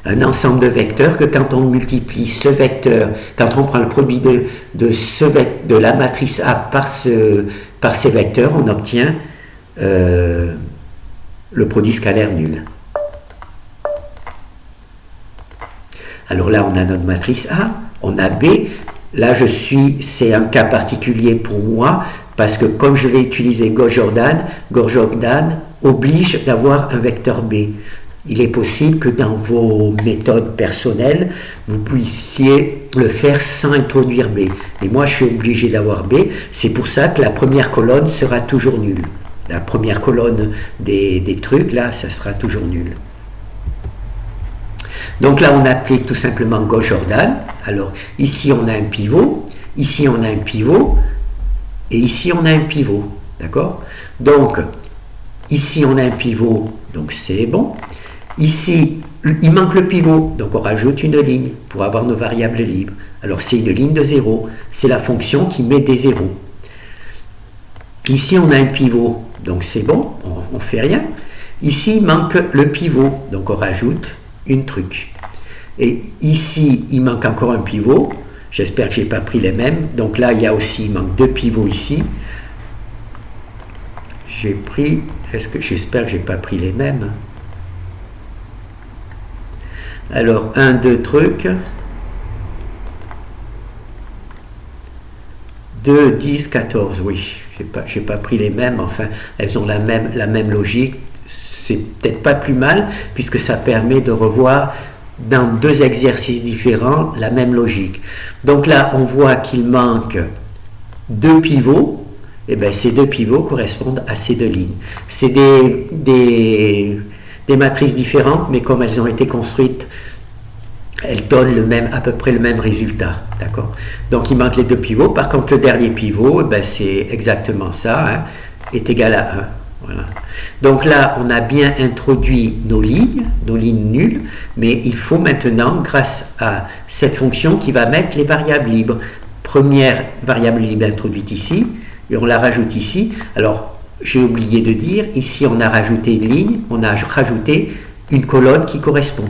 un ensemble de vecteurs que quand on multiplie ce vecteur, quand on prend le produit de la matrice A par ces vecteurs, on obtient le produit scalaire nul. Alors là, on a notre matrice A, on a B. Là, c'est un cas particulier pour moi, parce que comme je vais utiliser Gauss-Jordan, Gauss-Jordan oblige d'avoir un vecteur B. Il est possible que dans vos méthodes personnelles, vous puissiez le faire sans introduire B. Mais moi, je suis obligé d'avoir B. C'est pour ça que la première colonne sera toujours nulle. La première colonne des trucs, là, ça sera toujours nul. Donc là, on applique tout simplement Gauss-Jordan. Alors, ici, on a un pivot. Ici, on a un pivot. Et ici, on a un pivot. D'accord? Donc, ici, on a un pivot. Donc, c'est bon. Ici, il manque le pivot. Donc, on rajoute une ligne pour avoir nos variables libres. Alors, c'est une ligne de 0. C'est la fonction qui met des zéros. Ici, on a un pivot. Donc, c'est bon. On ne fait rien. Ici, il manque le pivot. Donc, on rajoute une truc. Et ici, il manque encore un pivot. J'espère que je n'ai pas pris les mêmes. Donc là, il manque deux pivots ici. J'espère que je n'ai pas pris les mêmes. Alors, 1, 2 trucs. 2, 10, 14. Oui, je n'ai pas pris les mêmes. Enfin, elles ont la même logique. C'est peut-être pas plus mal, puisque ça permet de revoir dans deux exercices différents la même logique. Donc là, on voit qu'il manque deux pivots. Et bien, ces deux pivots correspondent à ces deux lignes. C'est des matrices différentes, mais comme elles ont été construites, elles donnent à peu près le même résultat. D'accord? Donc, il manque les deux pivots. Par contre, le dernier pivot, c'est exactement ça, hein, est égal à 1. Voilà. Donc là, on a bien introduit nos lignes nulles, mais il faut maintenant, grâce à cette fonction qui va mettre les variables libres, première variable libre introduite ici, et on la rajoute ici. Alors, j'ai oublié de dire, ici on a rajouté une ligne, on a rajouté une colonne qui correspond.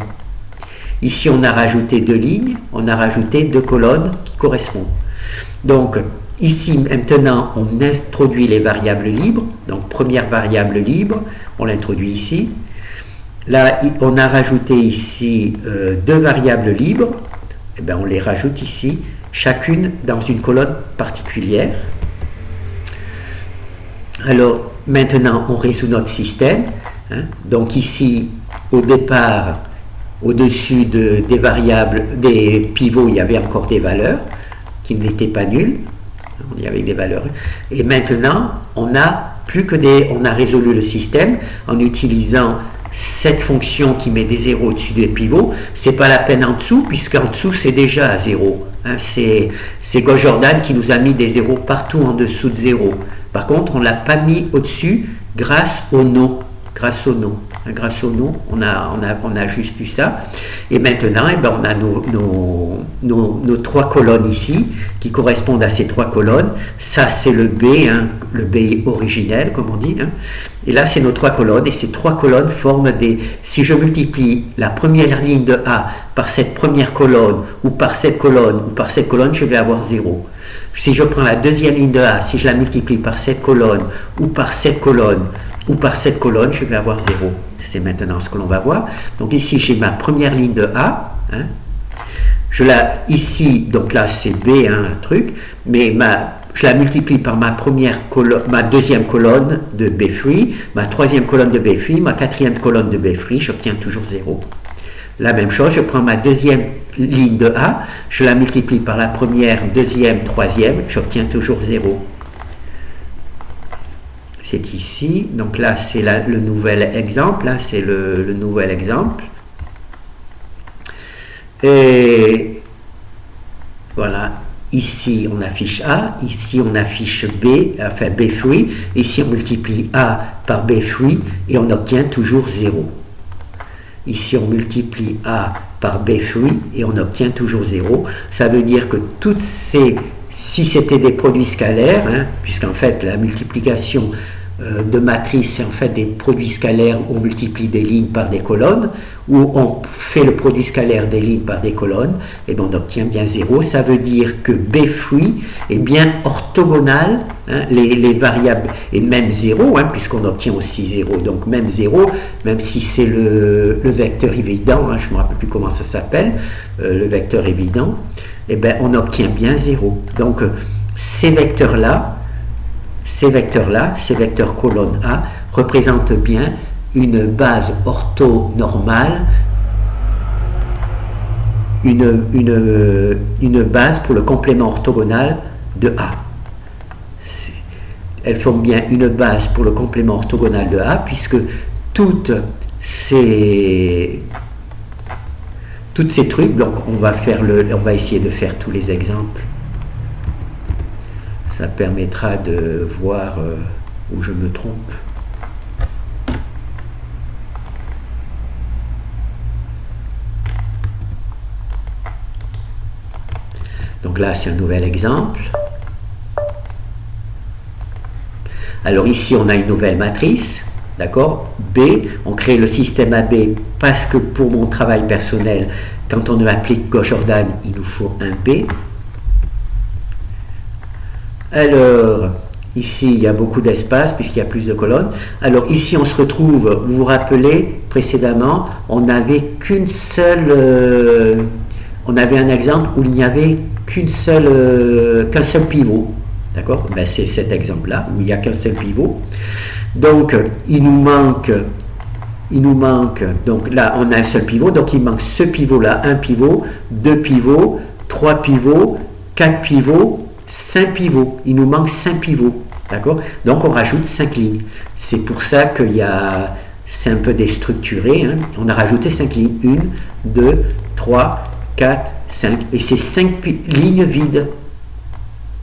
Ici, on a rajouté deux lignes, on a rajouté deux colonnes qui correspondent. Donc, ici, maintenant, on introduit les variables libres. Donc, première variable libre, on l'introduit ici. Là, on a rajouté ici deux variables libres. Et bien, on les rajoute ici, chacune dans une colonne particulière. Alors, maintenant, on résout notre système. Hein. Donc, ici, au départ, au-dessus des variables, des pivots, il y avait encore des valeurs qui n'étaient pas nulles. On y avait des valeurs. Et maintenant, on a résolu le système en utilisant cette fonction qui met des zéros au-dessus des pivots. C'est pas la peine en dessous, puisqu'en dessous, c'est déjà à 0. Hein, c'est Gauss-Jordan qui nous a mis des zéros partout en dessous de 0. Par contre, on ne l'a pas mis au-dessus grâce au nom. Grâce au nom, on a juste eu ça. Et maintenant, on a nos trois colonnes ici qui correspondent à ces trois colonnes. Ça, c'est le B, hein, le B originel, comme on dit. Hein. Et là, c'est nos trois colonnes. Et ces trois colonnes forment si je multiplie la première ligne de A par cette première colonne, ou par cette colonne, ou par cette colonne, je vais avoir 0. Si je prends la deuxième ligne de A, si je la multiplie par cette colonne, ou par cette colonne, je vais avoir 0. C'est maintenant ce que l'on va voir. Donc ici, j'ai ma première ligne de A. Hein. Ici, donc là, c'est B, hein, un truc. Mais je la multiplie par ma deuxième colonne de B free, ma troisième colonne de B free, ma quatrième colonne de B free, j'obtiens toujours 0. La même chose, je prends ma deuxième ligne de A, je la multiplie par la première, deuxième, troisième, j'obtiens toujours 0. C'est ici, donc là c'est le nouvel exemple, là c'est le nouvel exemple. Et voilà, ici on affiche A, ici on affiche B, enfin B free, ici on multiplie A par B free et on obtient toujours 0. Ici, on multiplie A par B fruit et on obtient toujours 0. Ça veut dire que toutes ces, si c'était des produits scalaires, hein, puisqu'en fait la multiplication de matrice, c'est en fait des produits scalaires où on multiplie des lignes par des colonnes, où on fait le produit scalaire des lignes par des colonnes, et bien on obtient bien 0. Ça veut dire que B fruit est bien orthogonal, hein, les variables, et même 0, hein, puisqu'on obtient aussi 0. Donc même 0, même si c'est le vecteur évident, hein, je ne me rappelle plus comment ça s'appelle, le vecteur évident, et bien on obtient bien 0. Donc ces vecteurs-là, ces vecteurs colonne A, représentent bien une base orthonormale, une base pour le complément orthogonal de A. Elles font bien une base pour le complément orthogonal de A, puisque toutes ces trucs, donc on va essayer de faire tous les exemples. Ça permettra de voir où je me trompe. Donc là, c'est un nouvel exemple. Alors ici, on a une nouvelle matrice, d'accord? B, on crée le système AB parce que pour mon travail personnel, quand on applique Gauss-Jordan, il nous faut un B. Alors, ici, il y a beaucoup d'espace puisqu'il y a plus de colonnes. Alors, ici, on se retrouve, vous vous rappelez, précédemment, on n'avait qu'une seule... on avait un exemple où il n'y avait qu'un seul pivot. D'accord? Ben, c'est cet exemple-là, où il n'y a qu'un seul pivot. Donc, il nous manque... Donc là, on a un seul pivot. Donc, il manque ce pivot-là, un pivot, deux pivots, trois pivots, quatre pivots, 5 pivots, il nous manque 5 pivots, d'accord? Donc on rajoute 5 lignes. C'est pour ça qu'il y a, c'est un peu déstructuré, hein. On a rajouté 5 lignes, 1, 2, 3, 4, 5, et c'est 5 lignes vides.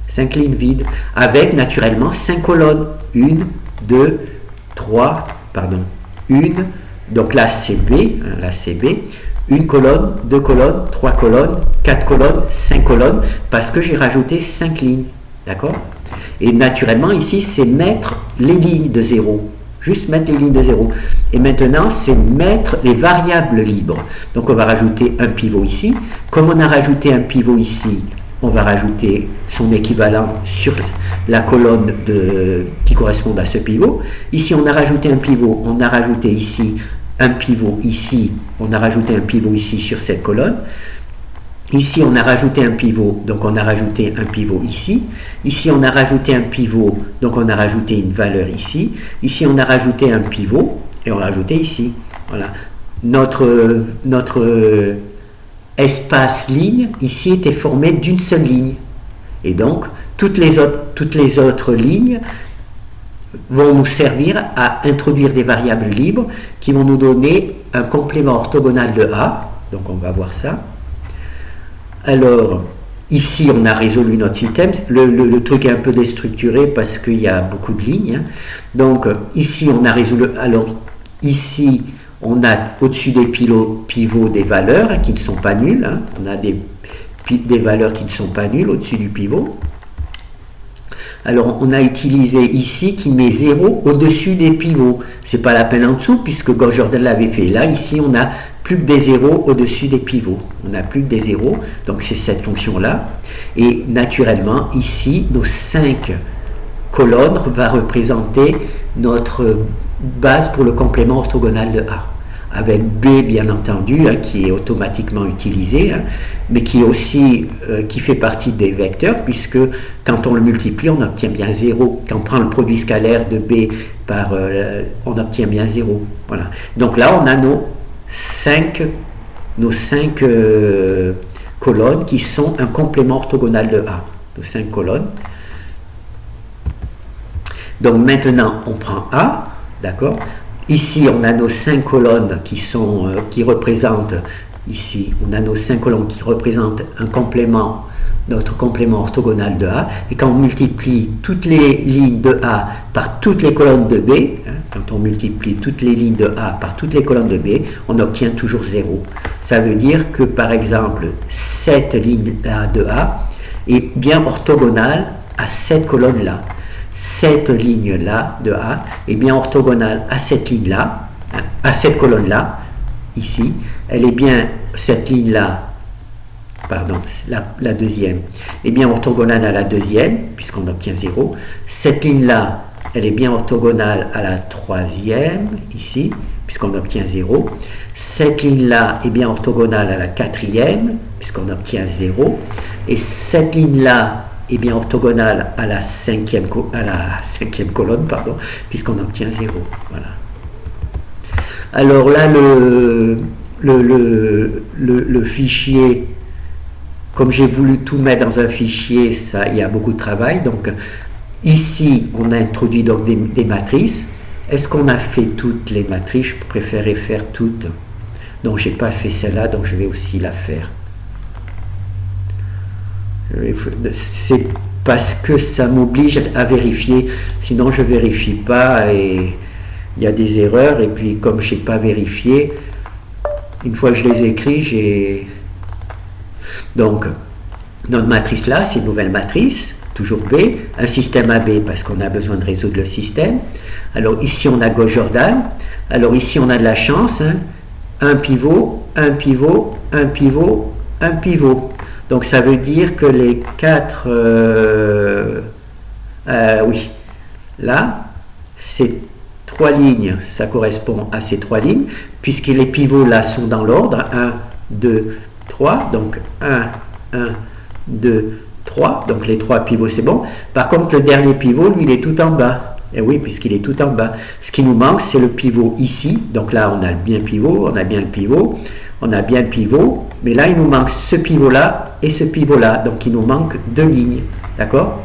5 lignes vides, avec naturellement 5 colonnes, 1, 2, 3, pardon, 1, donc là c'est B, hein, là c'est B, une colonne, deux colonnes, trois colonnes, quatre colonnes, 5 colonnes, parce que j'ai rajouté 5 lignes, d'accord? Et naturellement, ici, c'est mettre les lignes de 0, juste mettre les lignes de 0. Et maintenant, c'est mettre les variables libres. Donc, on va rajouter un pivot ici. Comme on a rajouté un pivot ici, on va rajouter son équivalent sur la colonne qui correspond à ce pivot. Ici, on a rajouté un pivot, on a rajouté ici un pivot ici, on a rajouté un pivot ici sur cette colonne. Ici, on a rajouté un pivot, donc on a rajouté un pivot ici. Ici, on a rajouté un pivot, donc on a rajouté une valeur ici. Ici, on a rajouté un pivot et on a rajouté ici. Voilà. Notre espace ligne ici était formé d'une seule ligne. Et donc, toutes les autres lignes vont nous servir à introduire des variables libres qui vont nous donner un complément orthogonal de A. Donc on va voir ça. Alors, ici on a résolu notre système. Le truc est un peu déstructuré parce qu'il y a beaucoup de lignes, hein. Donc ici on a résolu. Alors ici on a au-dessus des pivots des valeurs, hein, qui ne sont pas nulles, hein. On a des valeurs qui ne sont pas nulles au-dessus du pivot. Alors, on a utilisé ici qui met 0 au-dessus des pivots. Ce n'est pas la peine en dessous, puisque Gauss-Jordan l'avait fait. Là, ici, on n'a plus que des 0 au-dessus des pivots. On n'a plus que des 0, donc c'est cette fonction-là. Et naturellement, ici, nos 5 colonnes vont représenter notre base pour le complément orthogonal de A. Avec B, bien entendu, hein, qui est automatiquement utilisé, hein, mais qui est aussi qui fait partie des vecteurs, puisque quand on le multiplie, on obtient bien 0. Quand on prend le produit scalaire de B par on obtient bien 0. Voilà. Donc là, on a nos 5 colonnes qui sont un complément orthogonal de A. Nos 5 colonnes. Donc maintenant, on prend A, d'accord? Ici, on a nos 5 colonnes qui représentent ici, on a nos 5 colonnes qui représentent un complément, notre complément orthogonal de A, et quand on multiplie toutes les lignes de A par toutes les colonnes de B, quand on multiplie toutes les lignes de A par toutes les colonnes de B, on obtient toujours 0. Ça veut dire que, par exemple, cette ligne-là de A est bien orthogonale à cette colonne-là. Cette ligne-là de A est bien orthogonale à cette ligne-là, à cette colonne-là, ici. Elle est bien, cette ligne-là, pardon, la deuxième, est bien orthogonale à la deuxième, puisqu'on obtient 0. Cette ligne-là, elle est bien orthogonale à la troisième, ici, puisqu'on obtient 0. Cette ligne-là est bien orthogonale à la quatrième, puisqu'on obtient 0. Et cette ligne-là est bien orthogonale à la cinquième colonne, pardon, puisqu'on obtient 0. Voilà. Alors là, le fichier, comme j'ai voulu tout mettre dans un fichier, ça, il y a beaucoup de travail. Donc ici, on a introduit donc des matrices. Est-ce qu'on a fait toutes les matrices? Je préférais faire toutes. Donc j'ai pas fait celle-là, donc je vais aussi la faire. C'est parce que ça m'oblige à vérifier, sinon je vérifie pas et il y a des erreurs, et puis comme je n'ai pas vérifié, une fois que je les écris, j'ai... Donc, notre matrice là, c'est une nouvelle matrice, toujours B, un système AB parce qu'on a besoin de résoudre le système. Alors ici on a Gauss-Jordan, alors ici on a de la chance, hein. Un pivot, un pivot, un pivot, un pivot. Donc ça veut dire que les 4, oui, là, ces 3 lignes, ça correspond à ces 3 lignes, puisque les pivots là sont dans l'ordre, 1, 2, 3, donc 1, 2, 3, donc les 3 pivots c'est bon. Par contre le dernier pivot, lui, il est tout en bas. Et oui, puisqu'il est tout en bas. Ce qui nous manque, c'est le pivot ici. Donc là, on a bien le pivot, on a bien le pivot, on a bien le pivot. Mais là, il nous manque ce pivot-là et ce pivot-là. Donc, il nous manque 2 lignes. D'accord?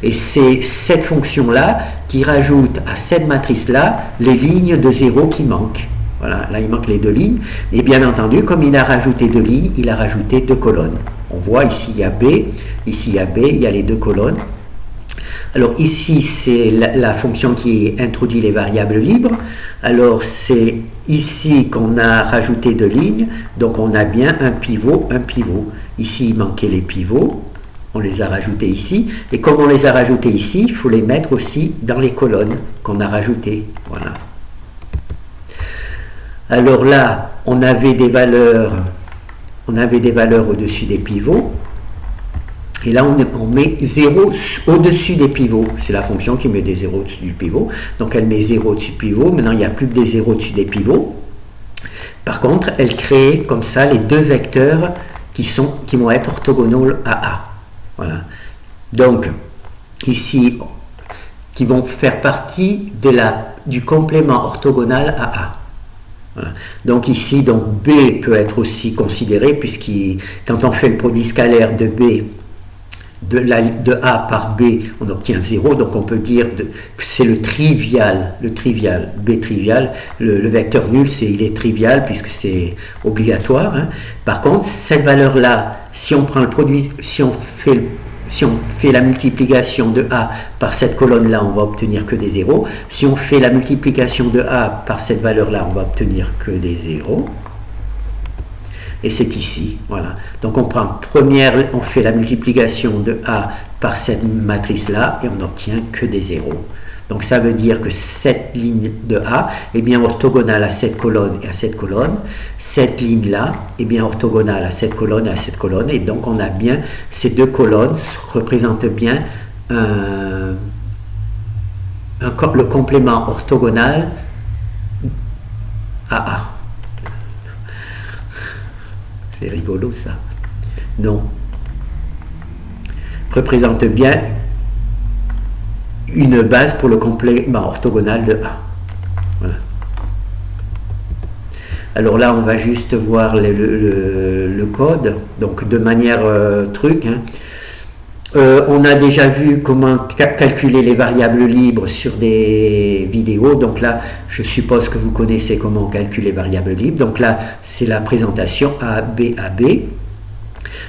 Et c'est cette fonction-là qui rajoute à cette matrice-là les lignes de 0 qui manquent. Voilà, là, il manque les 2 lignes. Et bien entendu, comme il a rajouté 2 lignes, il a rajouté 2 colonnes. On voit ici, il y a B, ici, il y a B, il y a les 2 colonnes. Alors ici, c'est la fonction qui introduit les variables libres. Alors c'est ici qu'on a rajouté 2 lignes. Donc on a bien un pivot, un pivot. Ici, il manquait les pivots. On les a rajoutés ici. Et comme on les a rajoutés ici, il faut les mettre aussi dans les colonnes qu'on a rajoutées. Voilà. Alors là, on avait des valeurs au-dessus des pivots. Et là, on met 0 au-dessus des pivots. C'est la fonction qui met des 0 au-dessus du pivot. Donc, elle met 0 au-dessus du pivot. Maintenant, il n'y a plus que des 0 au-dessus des pivots. Par contre, elle crée comme ça les 2 vecteurs qui vont être orthogonaux à A. Voilà. Donc, ici, qui vont faire partie du complément orthogonal à A. Voilà. Donc ici, B peut être aussi considéré, puisque quand on fait le produit scalaire de B, de A par B, on obtient 0, donc on peut dire que c'est le trivial, B trivial, le vecteur nul, il est trivial puisque c'est obligatoire. Hein. Par contre, cette valeur-là, si on prend le produit, si on fait la multiplication de A par cette colonne-là, on va obtenir que des 0. Si on fait la multiplication de A par cette valeur-là, on va obtenir que des 0. Et c'est ici, voilà. Donc on fait la multiplication de A par cette matrice-là et on n'obtient que des 0. Donc ça veut dire que cette ligne de A est bien orthogonale à cette colonne et à cette colonne. Cette ligne-là est bien orthogonale à cette colonne et à cette colonne. Et donc on a bien ces 2 colonnes représentent bien le complément orthogonal à A. C'est rigolo ça. Non. Représente bien une base pour le complément orthogonal de A. Voilà. Alors là, on va juste voir le code. Donc de manière truc. Hein. On a déjà vu comment calculer les variables libres sur des vidéos. Donc là, je suppose que vous connaissez comment on calcule les variables libres. Donc là, c'est la présentation A, B, A, B.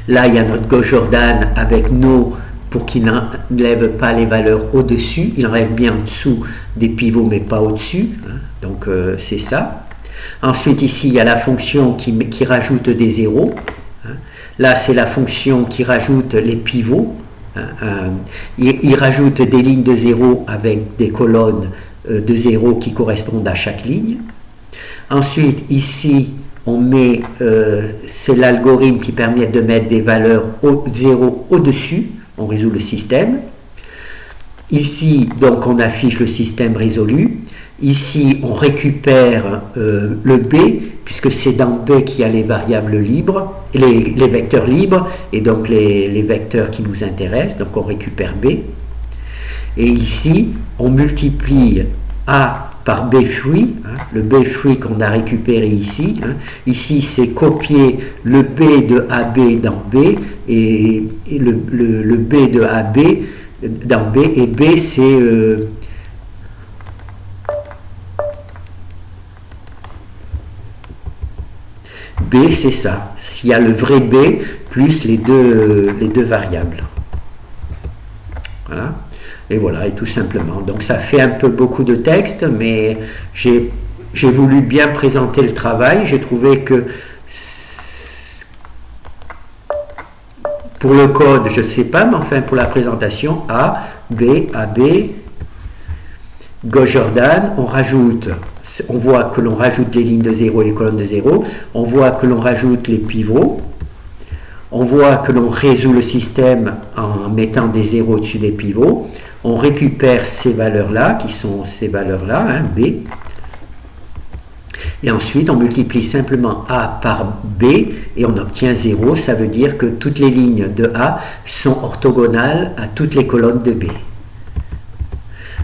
Là, il y a notre Gauss Jordan avec nos, pour qu'il n'enlève pas les valeurs au-dessus. Il enlève bien en dessous des pivots, mais pas au-dessus. Donc, c'est ça. Ensuite, ici, il y a la fonction qui rajoute des zéros. Là, c'est la fonction qui rajoute les pivots. Il rajoute des lignes de zéro avec des colonnes de zéro qui correspondent à chaque ligne. Ensuite, ici, on met, c'est l'algorithme qui permet de mettre des valeurs zéro au-dessus. On résout le système. Ici, donc, on affiche le système résolu. Ici, on récupère le B, puisque c'est dans B qu'il y a les variables libres, les vecteurs libres, et donc les vecteurs qui nous intéressent. Donc, on récupère B. Et ici, on multiplie A par B fruit, le B fruit qu'on a récupéré ici. Ici, c'est copier le B de AB dans B, et le B de AB dans B, et B, c'est... B, c'est ça. S'il y a le vrai B plus les deux variables. Voilà. Et voilà, et tout simplement. Donc ça fait un peu beaucoup de texte, mais j'ai voulu bien présenter le travail. J'ai trouvé que pour le code, je ne sais pas, mais enfin pour la présentation, A, B, AB, Gauss Jordan, on voit que l'on rajoute les lignes de 0 et les colonnes de 0, on voit que l'on rajoute les pivots, on voit que l'on résout le système en mettant des zéros au-dessus des pivots, on récupère ces valeurs-là, qui sont ces valeurs-là, B, et ensuite on multiplie simplement A par B et on obtient 0, ça veut dire que toutes les lignes de A sont orthogonales à toutes les colonnes de B.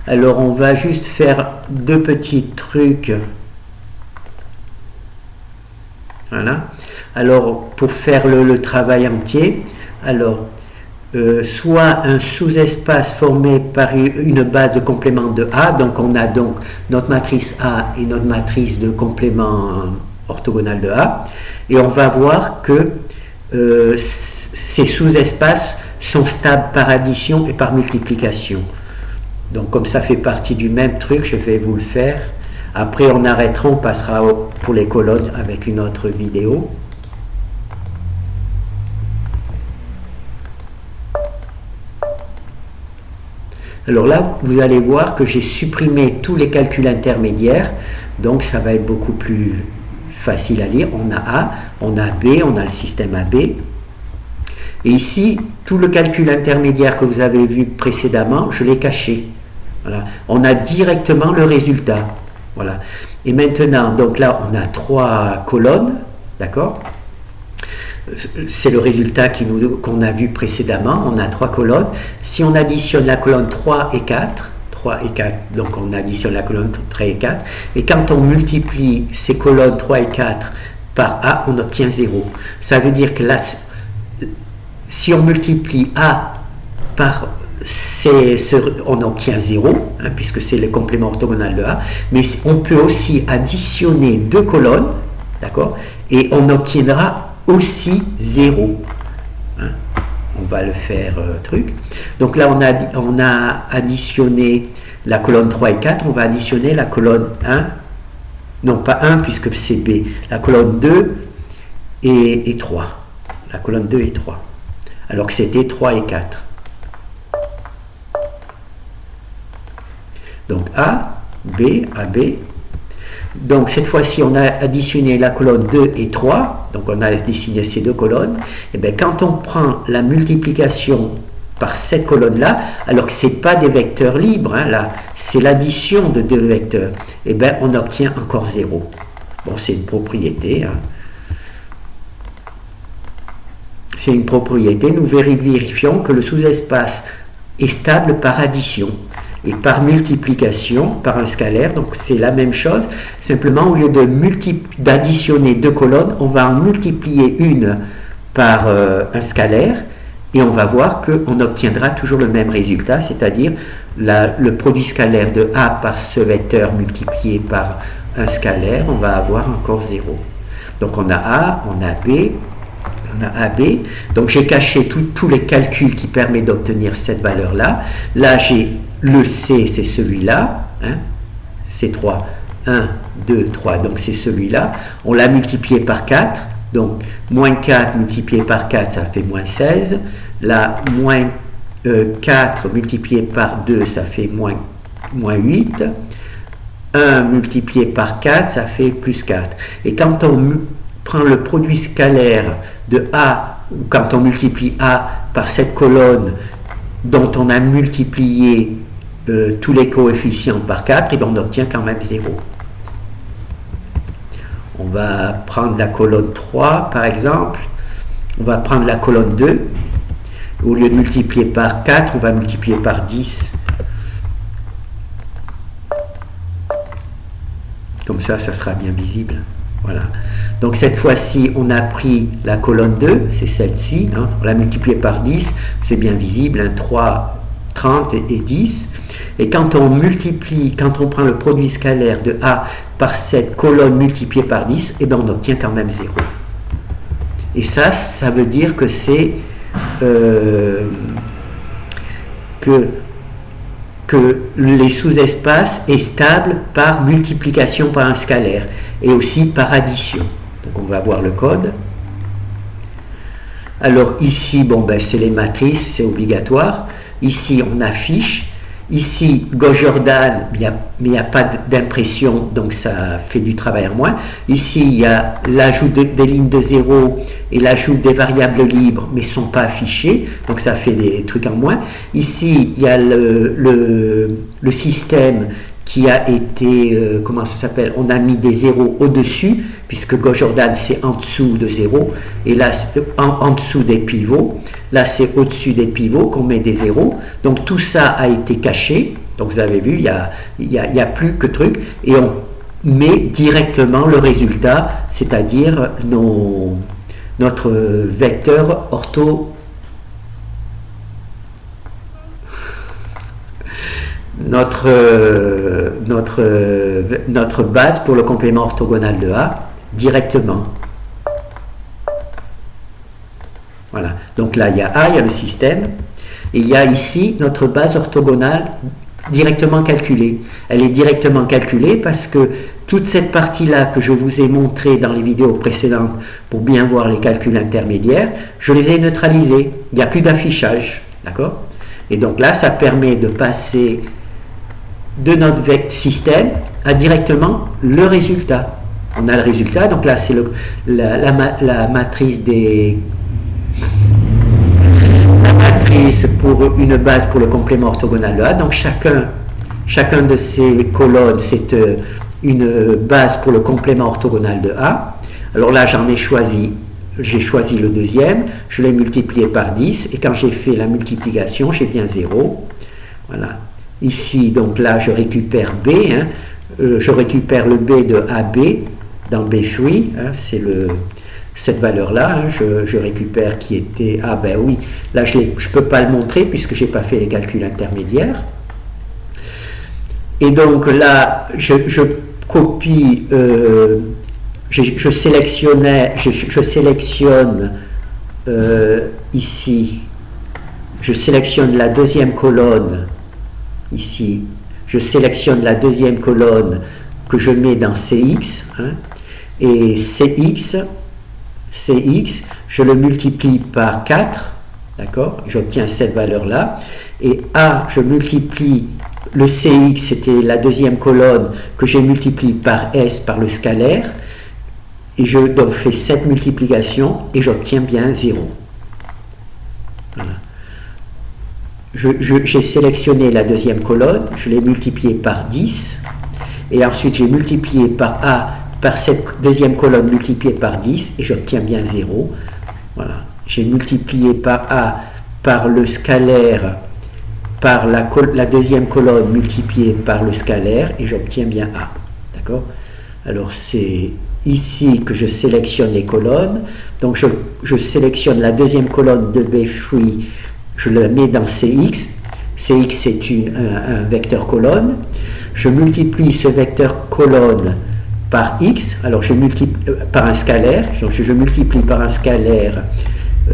Alors on va juste faire deux petits trucs. Voilà. Alors pour faire le travail entier, alors soit un sous-espace formé par une base de complément de A, donc on a donc notre matrice A et notre matrice de complément orthogonal de A, et on va voir que ces sous-espaces sont stables par addition et par multiplication. Donc comme ça fait partie du même truc, je vais vous le faire. Après on arrêtera, on passera pour les colonnes avec une autre vidéo. Alors là, vous allez voir que j'ai supprimé tous les calculs intermédiaires, donc ça va être beaucoup plus facile à lire. On a A, on a B, on a le système AB. Et ici, tout le calcul intermédiaire que vous avez vu précédemment, je l'ai caché. Voilà. On a directement le résultat. Voilà. Et maintenant, donc là, on a 3 colonnes, d'accord? C'est le résultat qu'on a vu précédemment. On a 3 colonnes. Si on additionne la colonne 3 et 4, donc on additionne la colonne 3 et 4, et quand on multiplie ces colonnes 3 et 4 par A, on obtient 0. Ça veut dire que là, si on multiplie A par on obtient 0, puisque c'est le complément orthogonal de A, mais on peut aussi additionner 2 colonnes, d'accord, et on obtiendra aussi 0. On va le faire truc. Donc là, on a additionné la colonne 3 et 4, on va additionner la colonne 1, non pas 1 puisque c'est B, la colonne 2 et 3. La colonne 2 et 3. Alors que c'était 3 et 4. Donc A, B, AB. Donc cette fois-ci, on a additionné la colonne 2 et 3. Donc on a additionné ces deux colonnes. Et bien quand on prend la multiplication par cette colonne-là, alors que ce n'est pas des vecteurs libres, là, c'est l'addition de deux vecteurs, et bien on obtient encore 0. Bon, c'est une propriété. C'est une propriété. Nous vérifions que le sous-espace est stable par addition. Et par multiplication, par un scalaire, donc c'est la même chose, simplement au lieu d'additionner deux colonnes, on va en multiplier une par un scalaire, et on va voir qu'on obtiendra toujours le même résultat, c'est-à-dire le produit scalaire de A par ce vecteur multiplié par un scalaire, on va avoir encore 0. Donc on a A, on a B, on a AB. Donc j'ai caché tous les calculs qui permettent d'obtenir cette valeur-là. Là, j'ai le C, c'est celui-là, hein, C3, 1, 2, 3, donc c'est celui-là. On l'a multiplié par 4, donc moins 4 multiplié par 4, ça fait moins 16. Là, moins 4 multiplié par 2, ça fait moins 8. 1 multiplié par 4, ça fait plus 4. Et quand on prend le produit scalaire de A, ou quand on multiplie A par cette colonne dont on a multiplié tous les coefficients par 4, et bien on obtient quand même 0. On va prendre la colonne 3 par exemple, on va prendre la colonne 2, au lieu de multiplier par 4, on va multiplier par 10. Comme ça, ça sera bien visible. Voilà. Donc cette fois-ci, on a pris la colonne 2, c'est celle-ci, hein, on l'a multipliée par 10, c'est bien visible, hein, 3, 30 et 10. Et quand on multiplie, quand on prend le produit scalaire de A par cette colonne multipliée par 10, eh bien on obtient quand même 0. Et ça veut dire que c'est que les sous-espaces est stable par multiplication par un scalaire et aussi par addition. Donc on va voir le code. Alors ici, bon, ben, c'est les matrices, c'est obligatoire. Ici, on affiche. Ici, Gauss-Jordan, mais il n'y a pas d'impression, donc ça fait du travail en moins. Ici, il y a l'ajout des lignes de 0 et l'ajout des variables libres, mais ne sont pas affichées, donc ça fait des trucs en moins. Ici, il y a le système qui a été, comment ça s'appelle, on a mis des zéros au-dessus, puisque Gauss-Jordan c'est en dessous de 0, et là en dessous des pivots, là c'est au-dessus des pivots qu'on met des zéros, donc tout ça a été caché, donc vous avez vu, il y a plus que truc, et on met directement le résultat, c'est-à-dire notre vecteur notre base pour le complément orthogonal de A directement. Voilà. Donc là, il y a A, il y a le système, et il y a ici notre base orthogonale directement calculée. Elle est directement calculée parce que toute cette partie-là que je vous ai montrée dans les vidéos précédentes pour bien voir les calculs intermédiaires, je les ai neutralisés. Il n'y a plus d'affichage. D'accord ? Et donc là, ça permet de passer de notre système à directement le résultat. On a le résultat, donc là c'est la matrice des pour une base pour le complément orthogonal de A. Donc chacun de ces colonnes c'est une base pour le complément orthogonal de A. Alors là j'ai choisi le deuxième, je l'ai multiplié par 10 et quand j'ai fait la multiplication j'ai bien 0. Voilà. Ici, donc là, je récupère B, hein, je récupère le B de AB dans B fruit, hein, c'est cette valeur-là, hein, je récupère qui était, ah ben oui, là je ne peux pas le montrer puisque je n'ai pas fait les calculs intermédiaires. Et donc là, je copie, je sélectionne ici, je sélectionne la deuxième colonne. Ici, je sélectionne la deuxième colonne que je mets dans CX, hein, et CX, je le multiplie par 4, d'accord, j'obtiens cette valeur-là, et A, je multiplie, le CX, c'était la deuxième colonne que j'ai multiplie par S, par le scalaire, et je donc fais cette multiplication, et j'obtiens bien 0. Voilà. J'ai sélectionné la deuxième colonne, je l'ai multipliée par 10, et ensuite j'ai multiplié par A, par cette deuxième colonne multipliée par 10, et j'obtiens bien 0. Voilà. J'ai multiplié par A, par le scalaire, par la deuxième colonne multipliée par le scalaire, et j'obtiens bien A. D'accord ? Alors c'est ici que je sélectionne les colonnes. Donc je sélectionne la deuxième colonne de B-free, je la mets dans CX. CX c'est un vecteur colonne. Je multiplie ce vecteur colonne par X, alors je multiplie par un scalaire, donc je multiplie par un scalaire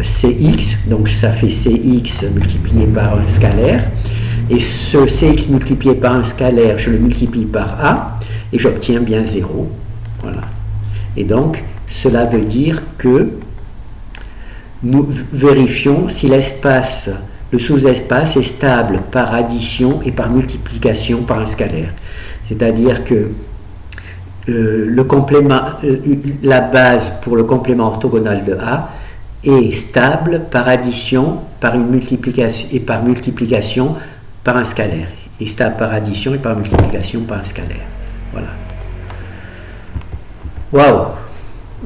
CX, donc ça fait CX multiplié par un scalaire, et ce CX multiplié par un scalaire, je le multiplie par A, et j'obtiens bien 0. Voilà. Et donc, cela veut dire que nous vérifions si l'espace, le sous-espace est stable par addition et par multiplication par un scalaire. C'est-à-dire que le complément, la base pour le complément orthogonal de A est stable par addition, par une multiplication et par multiplication par un scalaire. Et stable par addition et par multiplication par un scalaire. Voilà. Waouh!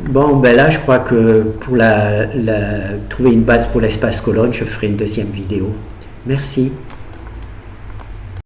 Bon, ben là, je crois que pour trouver une base pour l'espace colonne, je ferai une deuxième vidéo. Merci.